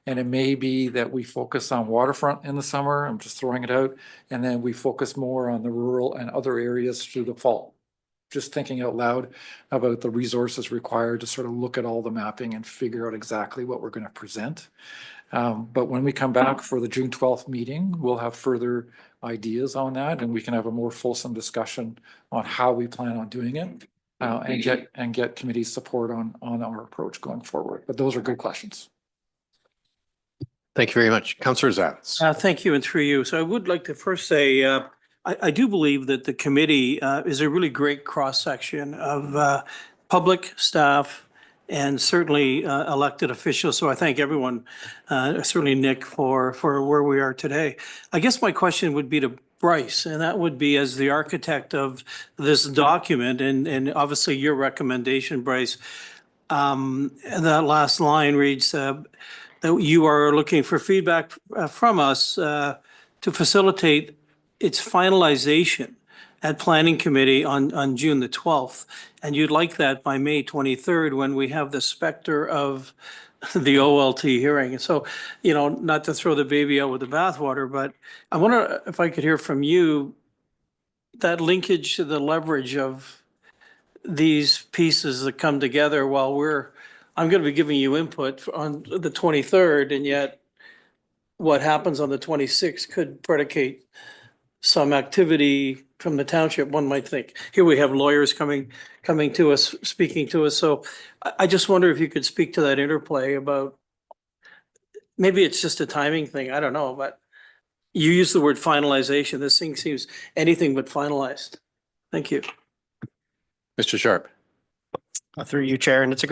And it may be that we focus on waterfront in the summer, I'm just throwing it out, and then we focus more on the rural and other areas through the fall. Just thinking out loud about the resources required to sort of look at all the mapping and figure out exactly what we're going to present. But when we come back for the June 12th meeting, we'll have further ideas on that, and we can have a more fulsome discussion on how we plan on doing it and get committee support on our approach going forward. But those are good questions. Thank you very much. Councillor Zatz. Thank you, and through you. So I would like to first say, I do believe that the committee is a really great cross-section of public staff and certainly elected officials. So I thank everyone, certainly Nick, for where we are today. I guess my question would be to Bryce, and that would be as the architect of this document and obviously your recommendation, Bryce. That last line reads that you are looking for feedback from us to facilitate its finalization at Planning Committee on June the 12th. And you'd like that by May 23rd when we have the specter of the OLT hearing. And so, you know, not to throw the baby out with the bathwater, but I wonder if I could hear from you that linkage to the leverage of these pieces that come together while I'm going to be giving you input on the 23rd, and yet what happens on the 26th could predicate some activity from the township, one might think, here we have lawyers coming to us, speaking to us. So I just wonder if you could speak to that interplay about, maybe it's just a timing thing, I don't know, but you use the word finalization. This thing seems anything but finalized. Thank you. Mr. Sharp. Through you, Chair, and it's a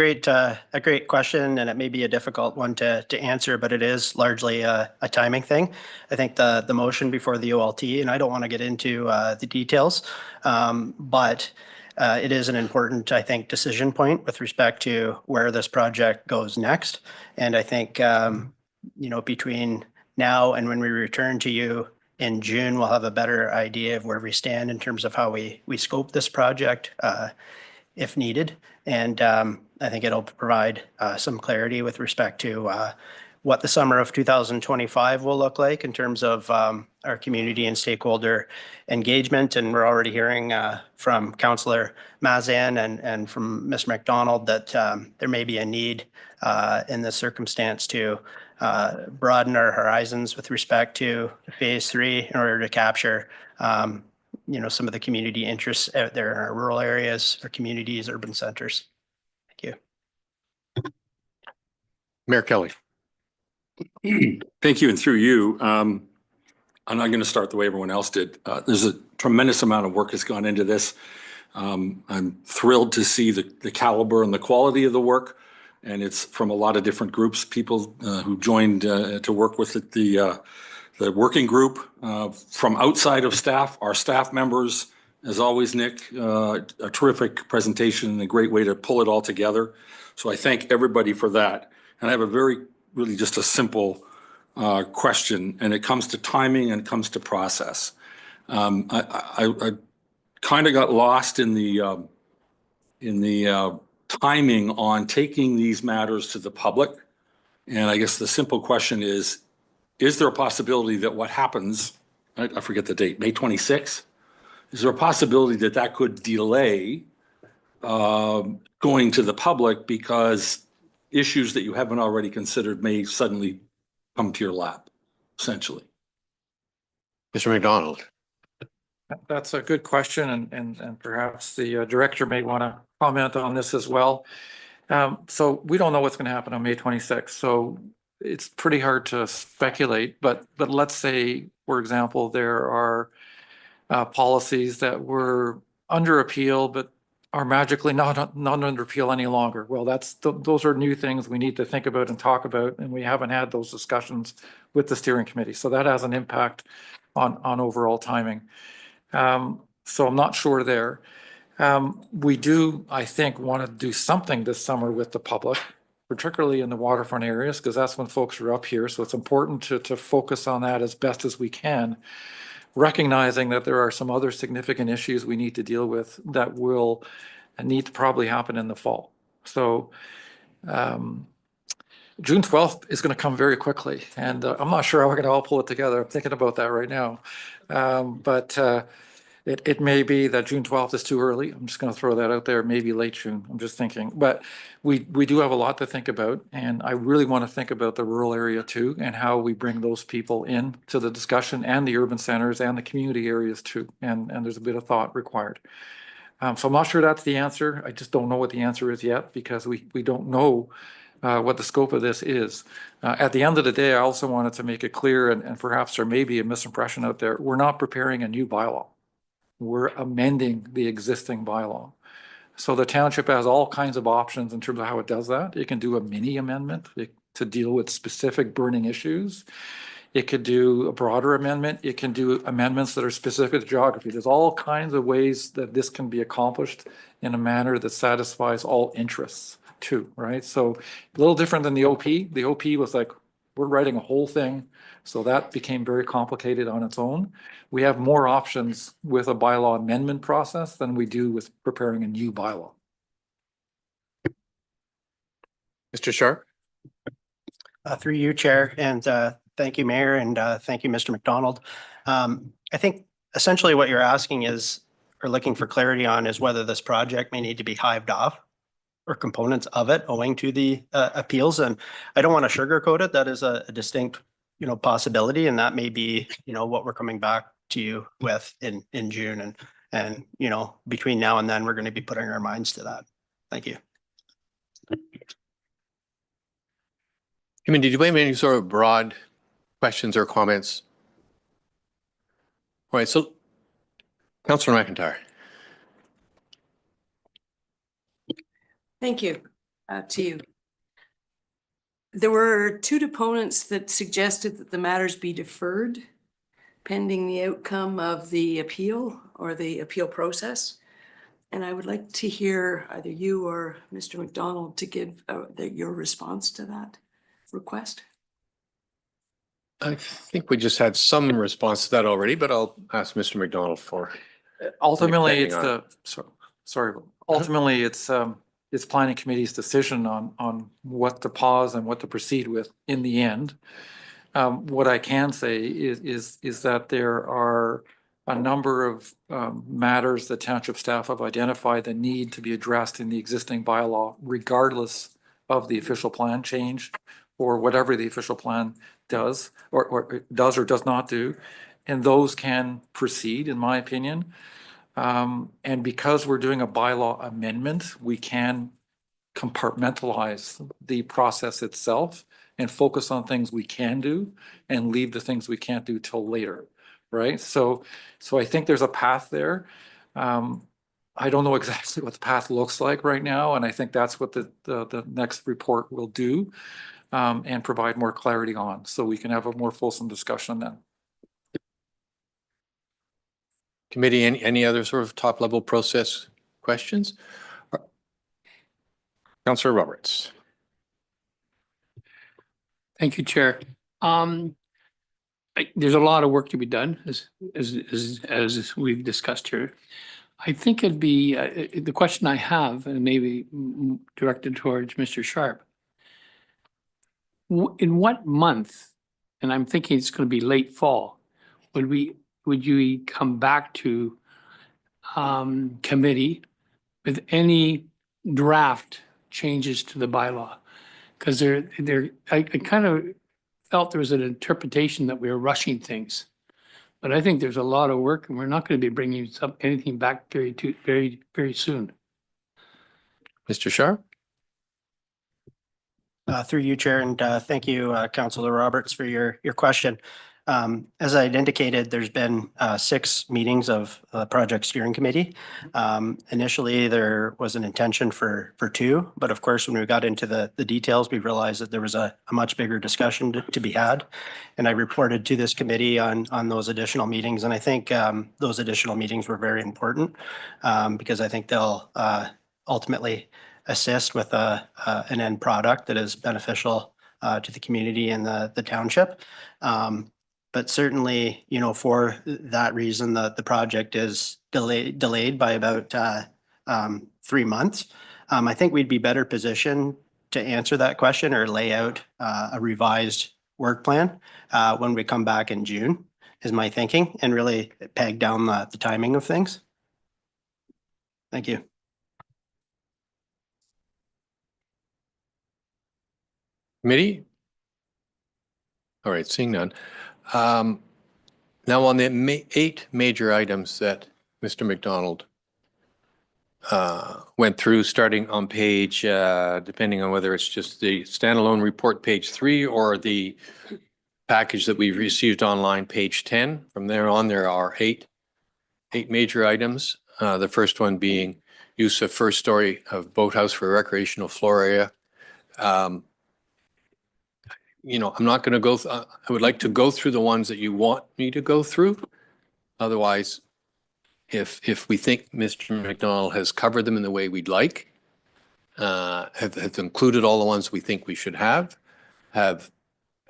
great question, and it may be a difficult one to answer, but it is largely a timing thing. I think the motion before the OLT, and I don't want to get into the details, but it is an important, I think, decision point with respect to where this project goes next. And I think, between now and when we return to you in June, we'll have a better idea of where we stand in terms of how we scope this project if needed. And I think it'll provide some clarity with respect to what the summer of 2025 will look like in terms of our community and stakeholder engagement. And we're already hearing from Councillor Mazan and from Mr. McDonald that there may be a need in this circumstance to broaden our horizons with respect to phase 3 in order to capture some of the community interests out there in our rural areas, our communities, urban centers. Thank you. Mayor Kelly. Thank you, and through you, I'm not going to start the way everyone else did. There's a tremendous amount of work that's gone into this. I'm thrilled to see the caliber and the quality of the work, and it's from a lot of different groups, people who joined to work with the working group, from outside of staff, our staff members. As always, Nick, a terrific presentation and a great way to pull it all together. So I thank everybody for that. And I have really just a simple question, and it comes to timing and it comes to process. I kind of got lost in the timing on taking these matters to the public. And I guess the simple question is there a possibility that what happens, I forget the date, May 26th? Is there a possibility that could delay going to the public because issues that you haven't already considered may suddenly come to your lap, essentially? Mr. McDonald. That's a good question, and perhaps the director may want to comment on this as well. So we don't know what's going to happen on May 26th. So it's pretty hard to speculate, but let's say, for example, there are policies that were under appeal, but are magically not under appeal any longer. Well, those are new things we need to think about and talk about, and we haven't had those discussions with the steering committee. So that has an impact on overall timing. So I'm not sure there. We do, I think, want to do something this summer with the public, particularly in the waterfront areas, because that's when folks are up here. So it's important to focus on that as best as we can, recognizing that there are some other significant issues we need to deal with that will need to probably happen in the fall. So June 12th is going to come very quickly, and I'm not sure how we're going to all pull it together. I'm thinking about that right now. But it may be that June 12th is too early. I'm just going to throw that out there, maybe late June. I'm just thinking. But we do have a lot to think about, and I really want to think about the rural area too, and how we bring those people in to the discussion, and the urban centers and the community areas too. And there's a bit of thought required. So I'm not sure that's the answer. I just don't know what the answer is yet, because we don't know what the scope of this is. At the end of the day, I also wanted to make it clear, and perhaps there may be a misimpression out there, we're not preparing a new bylaw. We're amending the existing bylaw. So the township has all kinds of options in terms of how it does that. It can do a mini amendment to deal with specific burning issues. It could do a broader amendment. It can do amendments that are specific to geography. There's all kinds of ways that this can be accomplished in a manner that satisfies all interests too, right? So a little different than the OP. The OP was like, we're writing a whole thing. So that became very complicated on its own. We have more options with a bylaw amendment process than we do with preparing a new bylaw. Mr. Sharp. Through you, Chair, and thank you, Mayor, and thank you, Mr. McDonald. I think essentially what you're asking is, or looking for clarity on, is whether this project may need to be hived off or components of it owing to the appeals. And I don't want to sugarcoat it. That is a distinct, possibility, and that may be, what we're coming back to you with in June. And, you know, between now and then, we're going to be putting our minds to that. Thank you. Committee, do you have any sort of broad questions or comments? All right, so Councillor McIntyre. Thank you to you. There were two deponents that suggested that the matters be deferred pending the outcome of the appeal or the appeal process. And I would like to hear either you or Mr. McDonald to give your response to that request. I think we just had some response to that already, but I'll ask Mr. McDonald for. Ultimately, Depending it's sorry, ultimately, it's planning committee's decision on what to pause and what to proceed with in the end. What I can say is that there are a number of matters that township staff have identified that need to be addressed in the existing bylaw, regardless of the official plan change or whatever the official plan does or does or does not do. And those can proceed, in my opinion. And because we're doing a bylaw amendment, we can compartmentalize the process itself and focus on things we can do and leave the things we can't do till later, right? So I think there's a path there. I don't know exactly what the path looks like right now, and I think that's what the next report will do, and provide more clarity on, so we can have a more fulsome discussion then. Committee, any other sort of top level process questions? Councillor Roberts. Thank you, Chair. There's a lot of work to be done, as we've discussed here. I think it'd be the question I have, and maybe directed towards Mr. Sharp. In what month, and I'm thinking it's going to be late fall, would you come back to committee with any draft changes to the bylaw? Because I kind of felt there was an interpretation that we were rushing things. But I think there's a lot of work, and we're not going to be bringing anything back very soon. Mr. Sharp? Through you, Chair, and thank you, Councillor Roberts, for your question. As I'd indicated, there's been 6 meetings of the project steering committee. Initially, there was an intention for 2, but of course, when we got into the details, we realized that there was a much bigger discussion to be had. And I reported to this committee on those additional meetings, and I think those additional meetings were very important because I think they'll ultimately assist with an end product that is beneficial to the community and the township. But certainly, you know, for that reason, the project is delayed by about 3 months. I think we'd be better positioned to answer that question or lay out a revised work plan when we come back in June, is my thinking, and really peg down the timing of things. Thank you. Committee? All right, seeing none. Now on the 8 major items that Mr. McDonald went through, starting on page, depending on whether it's just the standalone report, page 3, or the package that we've received online, page 10. From there on, there are 8 major items. The first one being use of first story of boathouse for recreational floor area. You know, I'm not going to go, I would like to go through the ones that you want me to go through. Otherwise, if we think Mr. McDonald has covered them in the way we'd like, have included all the ones we think we should have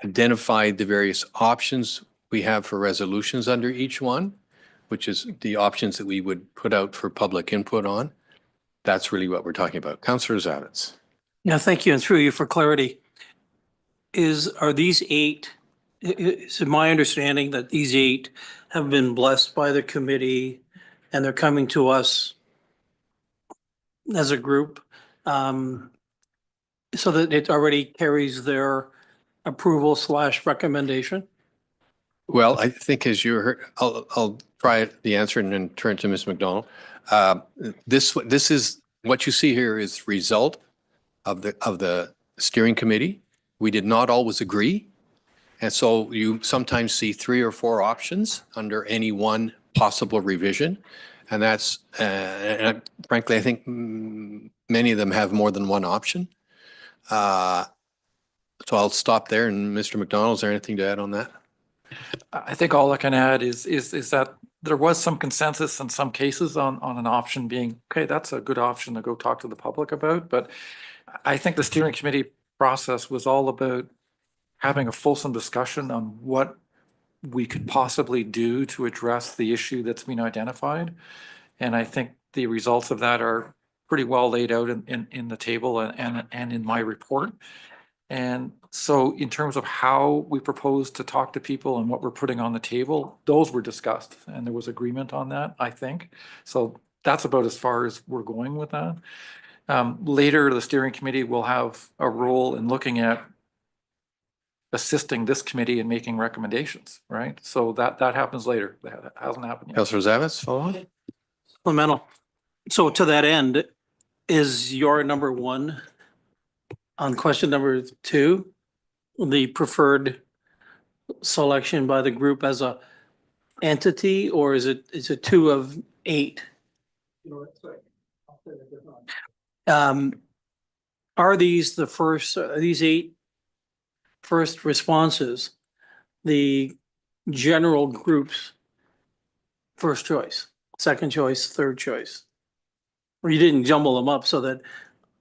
identified the various options we have for resolutions under each one, which is the options that we would put out for public input on. That's really what we're talking about. Councillor Zavitz. Yeah, thank you. And through you for clarity. Are these 8, is it my understanding that these 8 have been blessed by the committee and they're coming to us as a group so that it already carries their approval / recommendation? Well, I think as you heard, I'll try the answer and then turn to Ms. McDonald. This is, what you see here is result of the steering committee. We did not always agree. And so you sometimes see 3 or 4 options under any one possible revision. And that's, and frankly, I think many of them have more than one option. So I'll stop there. And Mr. McDonald, is there anything to add on that? I think all I can add is that there was some consensus in some cases on an option being, okay, that's a good option to go talk to the public about. But I think the steering committee process was all about having a fulsome discussion on what we could possibly do to address the issue that's been identified. And I think the results of that are pretty well laid out in the table and in my report. And so in terms of how we propose to talk to people and what we're putting on the table, those were discussed and there was agreement on that, I think. So that's about as far as we're going with that. Later, the steering committee will have a role in looking at assisting this committee in making recommendations, right? So that happens later. That hasn't happened yet. Councillor Zavitz, follow on? Supplemental. So to that end, is your number 1 on question number 2, the preferred selection by the group as a entity, or is it 2 of 8? Are these the first, these 8 first responses, the general group's first choice, second choice, third choice? Or you didn't jumble them up so that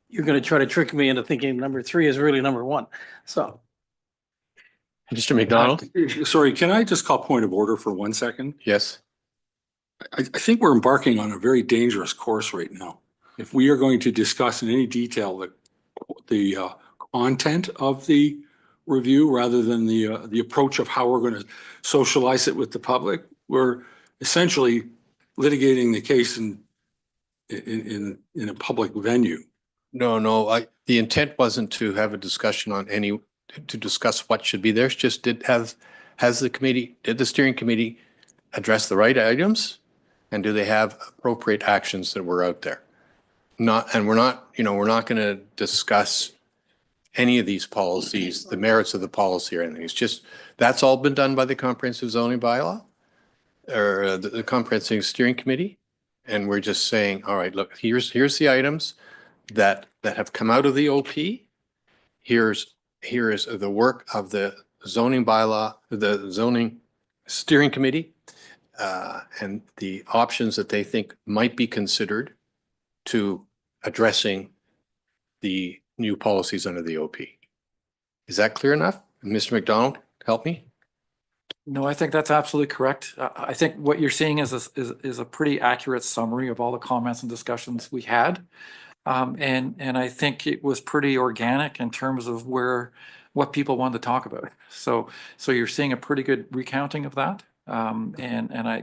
you're going to try to trick me into thinking number 3 is really number 1. So. Mr. McDonald? Sorry, can I just call point of order for 1 second? Yes. I think we're embarking on a very dangerous course right now. If we are going to discuss in any detail the content of the review rather than the approach of how we're going to socialize it with the public, we're essentially litigating the case in a public venue. No, the intent wasn't to have a discussion on to discuss what should be there. It's just did the steering committee address the right items? And do they have appropriate actions that were out there? We're not going to discuss any of these policies, the merits of the policy or anything. It's just, that's all been done by the comprehensive zoning bylaw or the comprehensive steering committee. And we're just saying, all right, look, here's the items that have come out of the OP. Here is the work of the zoning bylaw, the zoning steering committee, and the options that they think might be considered to addressing the new policies under the OP. Is that clear enough? Mr. McDonald, help me. No, I think that's absolutely correct. I think what you're seeing is a pretty accurate summary of all the comments and discussions we had. And I think it was pretty organic in terms of what people wanted to talk about. So you're seeing a pretty good recounting of that. And I,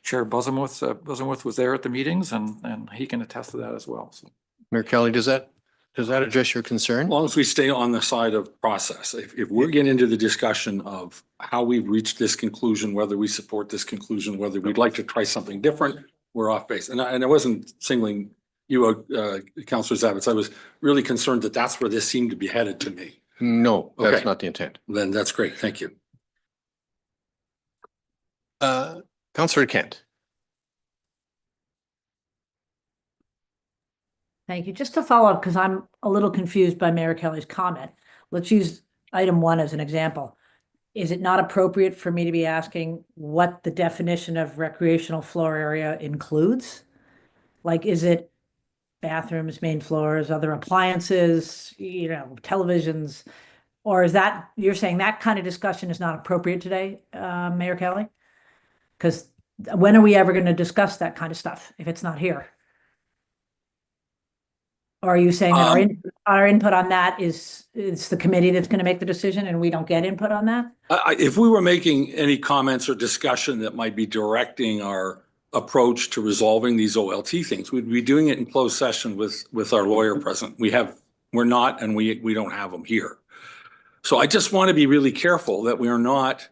Chair Bosumwith was there at the meetings and he can attest to that as well. So. Mayor Kelly, does that address your concern? As long as we stay on the side of process. If we're getting into the discussion of how we've reached this conclusion, whether we support this conclusion, whether we'd like to try something different, we're off base. And I wasn't singling you, Councillor Zavitz. I was really concerned that that's where this seemed to be headed to me. No, that's Okay. not the intent. Then that's great. Thank you. Councillor Kent. Thank you. Just to follow up, because I'm a little confused by Mayor Kelly's comment. Let's use item 1 as an example. Is it not appropriate for me to be asking what the definition of recreational floor area includes? Like, is it bathrooms, main floors, other appliances, televisions? Or is that, you're saying that kind of discussion is not appropriate today, Mayor Kelly? Because when are we ever going to discuss that kind of stuff if it's not here? Or are you saying that our input on that is the committee that's going to make the decision and we don't get input on that? If we were making any comments or discussion that might be directing our approach to resolving these OLT things, we'd be doing it in closed session with our lawyer present. We're not, and we don't have them here. So I just want to be really careful that we are not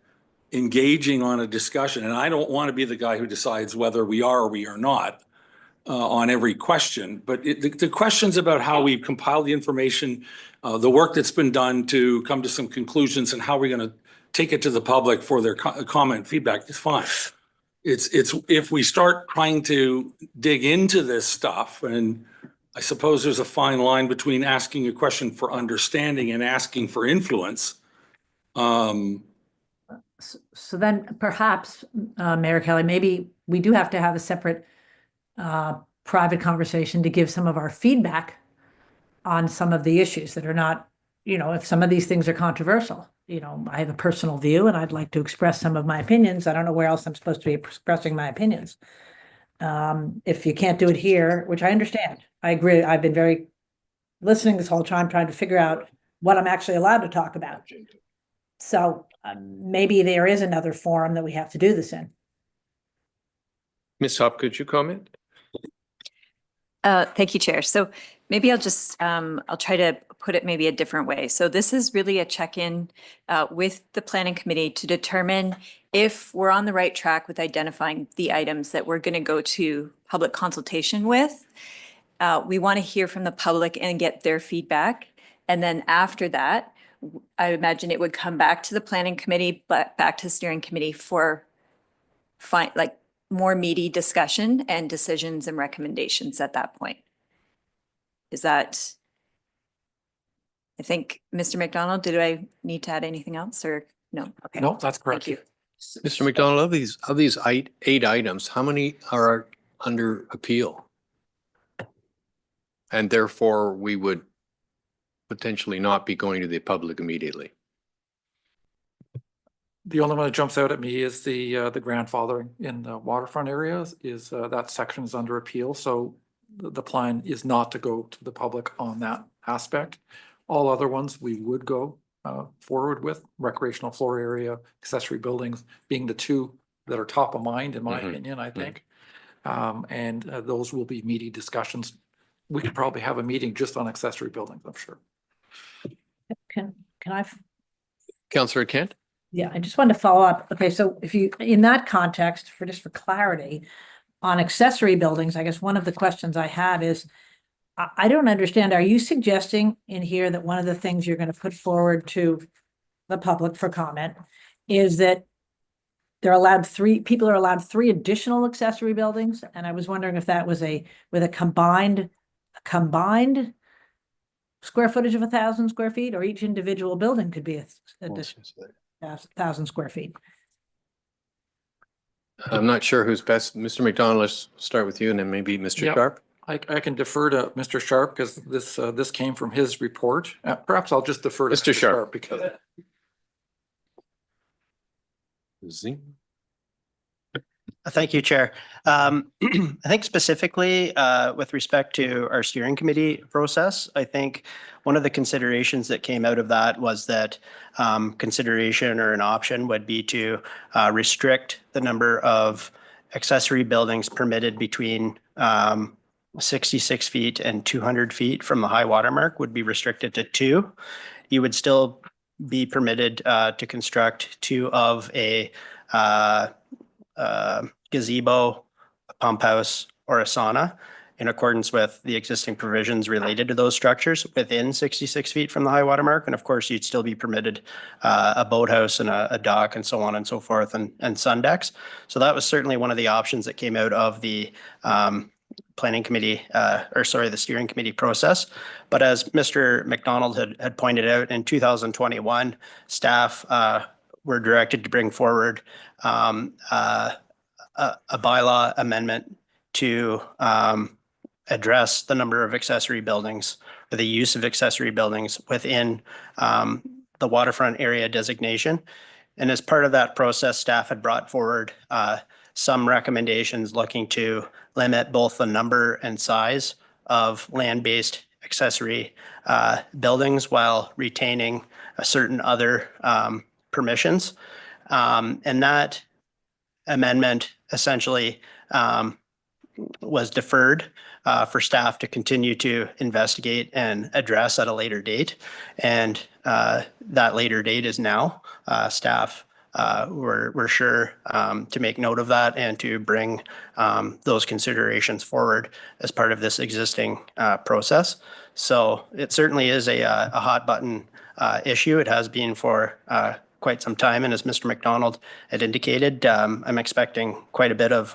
engaging on a discussion. And I don't want to be the guy who decides whether we are or we are not on every question, but the questions about how we compile the information, the work that's been done to come to some conclusions and how we're going to take it to the public for their comment feedback is fine. It's if we start trying to dig into this stuff, and I suppose there's a fine line between asking a question for understanding and asking for influence. So then perhaps, Mayor Kelly, maybe we do have to have a separate private conversation to give some of our feedback on some of the issues that are not, if some of these things are controversial. I have a personal view and I'd like to express some of my opinions. I don't know where else I'm supposed to be expressing my opinions. If you can't do it here, which I understand, I agree. I've been very listening this whole time, trying to figure out what I'm actually allowed to talk about. So maybe there is another forum that we have to do this in. Ms. Hop, could you comment? Thank you, Chair. So maybe I'll just, I'll try to put it maybe a different way. So this is really a check-in with the Planning Committee to determine if we're on the right track with identifying the items that we're going to go to public consultation with. We want to hear from the public and get their feedback. And then after that, I imagine it would come back to the Planning Committee, but back to the Steering Committee for more meaty discussion and decisions and recommendations at that point. Is that, I think, Mr. McDonald, did I need to add anything else or no? Okay. No, that's correct. Thank you. Mr. McDonald, of these eight items, how many are under appeal? And therefore, we would potentially not be going to the public immediately. The only one that jumps out at me is the grandfathering in the waterfront areas is that section is under appeal. So the plan is not to go to the public on that aspect. All other ones we would go forward with, recreational floor area, accessory buildings being the two that are top of mind, in my opinion, I think. And those will be meaty discussions. We could probably have a meeting just on accessory buildings, I'm sure. Can I? Councillor Kent? Yeah, I just wanted to follow up. Okay, so if you, in that context, for clarity, on accessory buildings, I guess one of the questions I have is, I don't understand, are you suggesting in here that one of the things you're going to put forward to the public for comment is that people are allowed three additional accessory buildings? And I was wondering if that was with a combined square footage of 1,000 square feet, or each individual building could be a 1,000 square feet. I'm not sure who's best. Mr. McDonald, let's start with you and then maybe Mr. Yep. Sharp. I can defer to Mr. Sharp because this came from his report. Perhaps I'll just defer to Mr. Sharp. because Zing. Thank you, Chair. I think specifically with respect to our steering committee process, I think one of the considerations that came out of that was that consideration or an option would be to restrict the number of accessory buildings permitted between 66 feet and 200 feet from the high water mark would be restricted to 2. You would still be permitted to construct 2 of a gazebo, a pump house, or a sauna in accordance with the existing provisions related to those structures within 66 feet from the high water mark. And of course, you'd still be permitted a boathouse and a dock and so on and so forth and sun decks. So that was certainly one of the options that came out of the planning committee, the steering committee process. But as Mr. McDonald had pointed out, in 2021, staff were directed to bring forward a bylaw amendment to address the number of accessory buildings or the use of accessory buildings within the waterfront area designation. And as part of that process, staff had brought forward some recommendations looking to limit both the number and size of land-based accessory buildings while retaining a certain other permissions. And that amendment essentially was deferred for staff to continue to investigate and address at a later date. And that later date is now. Staff we're sure to make note of that and to bring those considerations forward as part of this existing process. So it certainly is a hot button issue. It has been for quite some time. And as Mr. McDonald had indicated, I'm expecting quite a bit of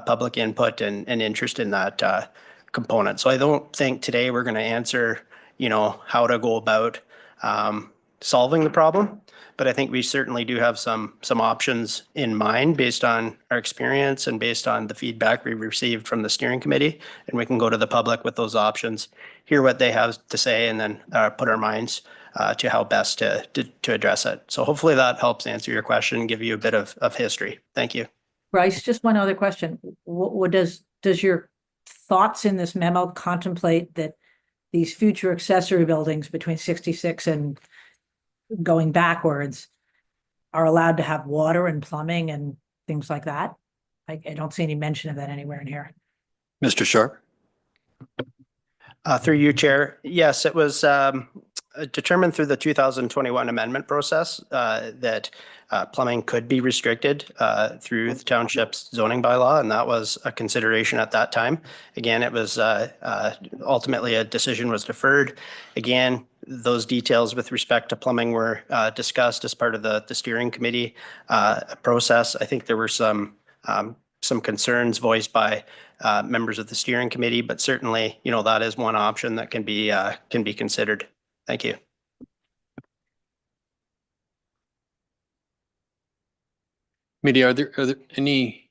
public input and interest in that component. So I don't think today we're going to answer, how to go about solving the problem. But I think we certainly do have some options in mind based on our experience and based on the feedback we received from the steering committee. And we can go to the public with those options, hear what they have to say, and then put our minds to how best to address it. So hopefully that helps answer your question and give you a bit of history. Thank you. Bryce, just one other question. What does your thoughts in this memo contemplate that these future accessory buildings between 66 and going backwards are allowed to have water and plumbing and things like that? I don't see any mention of that anywhere in here. Mr. Sharp? Through you, Chair. Yes, it was determined through the 2021 amendment process that plumbing could be restricted through the township's zoning bylaw, and that was a consideration at that time. Again, it was ultimately a decision was deferred. Again, those details with respect to plumbing were discussed as part of the steering committee process. I think there were some concerns voiced by members of the steering committee, but certainly, that is one option that can be considered. Thank you. Committee, are there any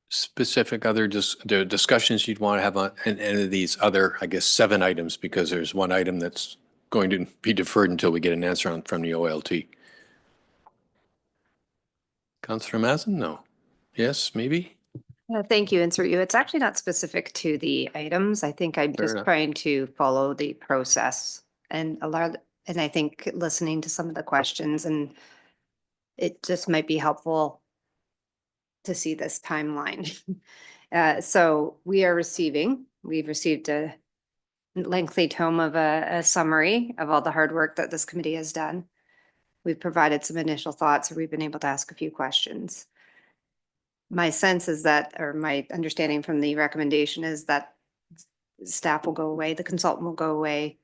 specific other discussions you'd want to have on any of these other, I guess, 7 items? Because there's one item that's going to be deferred until we get an answer from the OLT. Councillor Mazin? No. Yes, maybe? Thank you, and through you. It's actually not specific to the items. I think I'm just trying to follow the process and I think listening to some of the questions, and it just might be helpful to see this timeline. So we've received a lengthy tome of a summary of all the hard work that this committee has done. We've provided some initial thoughts, or we've been able to ask a few questions. My sense is that, or my understanding from the recommendation is that staff will go away, the consultant will go away.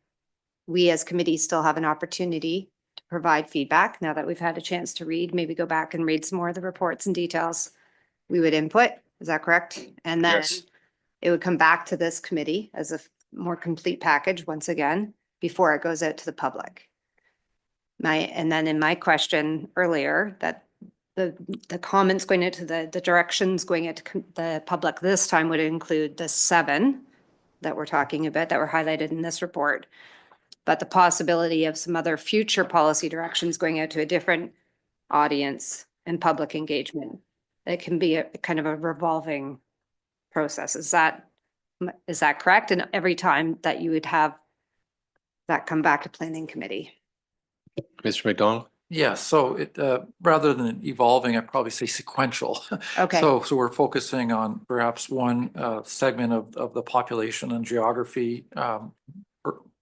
We as committee still have an opportunity to provide feedback now that we've had a chance to read, maybe go back and read some more of the reports and details. We would input, is that correct? And then it would come back to this committee as a more complete package once again, before it goes out to the public. And then in my question earlier, that the comments going into the directions going into the public this time would include the 7 that we're talking about that were highlighted in this report, but the possibility of some other future policy directions going out to a different audience and public engagement. It can be a kind of a revolving process. Is that correct? And every time that you would have that come back to planning committee. Mr. McDonald? Yeah, so it rather than evolving, I'd probably say sequential. Okay. So we're focusing on perhaps one segment of the population and geography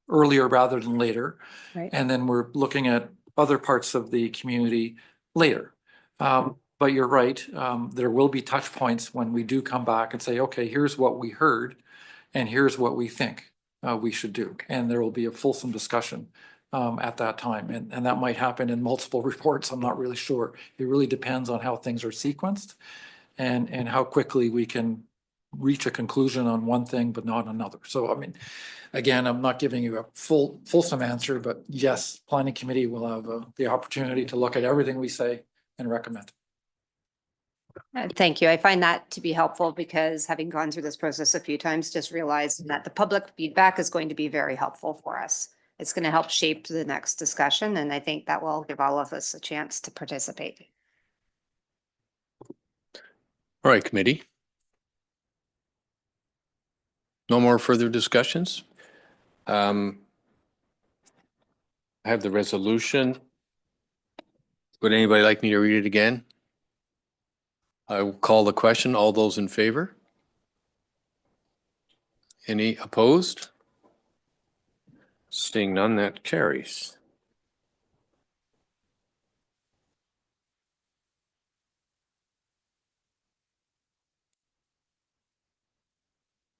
earlier rather than later. Right. And then we're looking at other parts of the community later. But you're right, there will be touch points when we do come back and say, okay, here's what we heard and here's what we think we should do. And there will be a fulsome discussion at that time. And that might happen in multiple reports. I'm not really sure. It really depends on how things are sequenced and how quickly we can reach a conclusion on one thing, but not another. So, I mean, again, I'm not giving you a fulsome answer, but yes, planning committee will have the opportunity to look at everything we say and recommend. Thank you. I find that to be helpful because having gone through this process a few times, just realized that the public feedback is going to be very helpful for us. It's going to help shape the next discussion, and I think that will give all of us a chance to participate. All right, committee. No more further discussions. I have the resolution. Would anybody like me to read it again? I will call the question. All those in favor? Any opposed? Seeing none, that carries.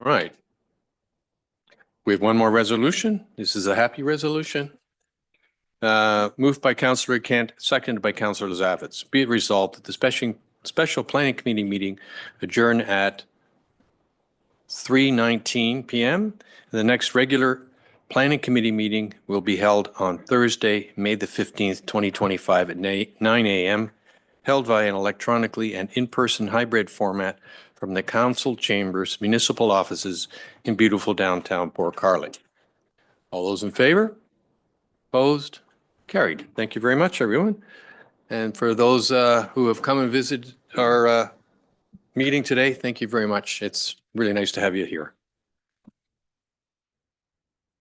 All right. We have one more resolution. This is a happy resolution. Moved by Councillor Kent, seconded by Councillor Zavitz. Be it resolved that the special planning committee meeting adjourn at 3:19 p.m. The next regular planning committee meeting will be held on Thursday, May the 15th, 2025 at 9 a.m. held via an electronically and in-person hybrid format from the council chambers, municipal offices in beautiful downtown Port Carlin. All those in favor? Opposed? Carried. Thank you very much, everyone. And for those who have come and visited our meeting today, thank you very much. It's really nice to have you here.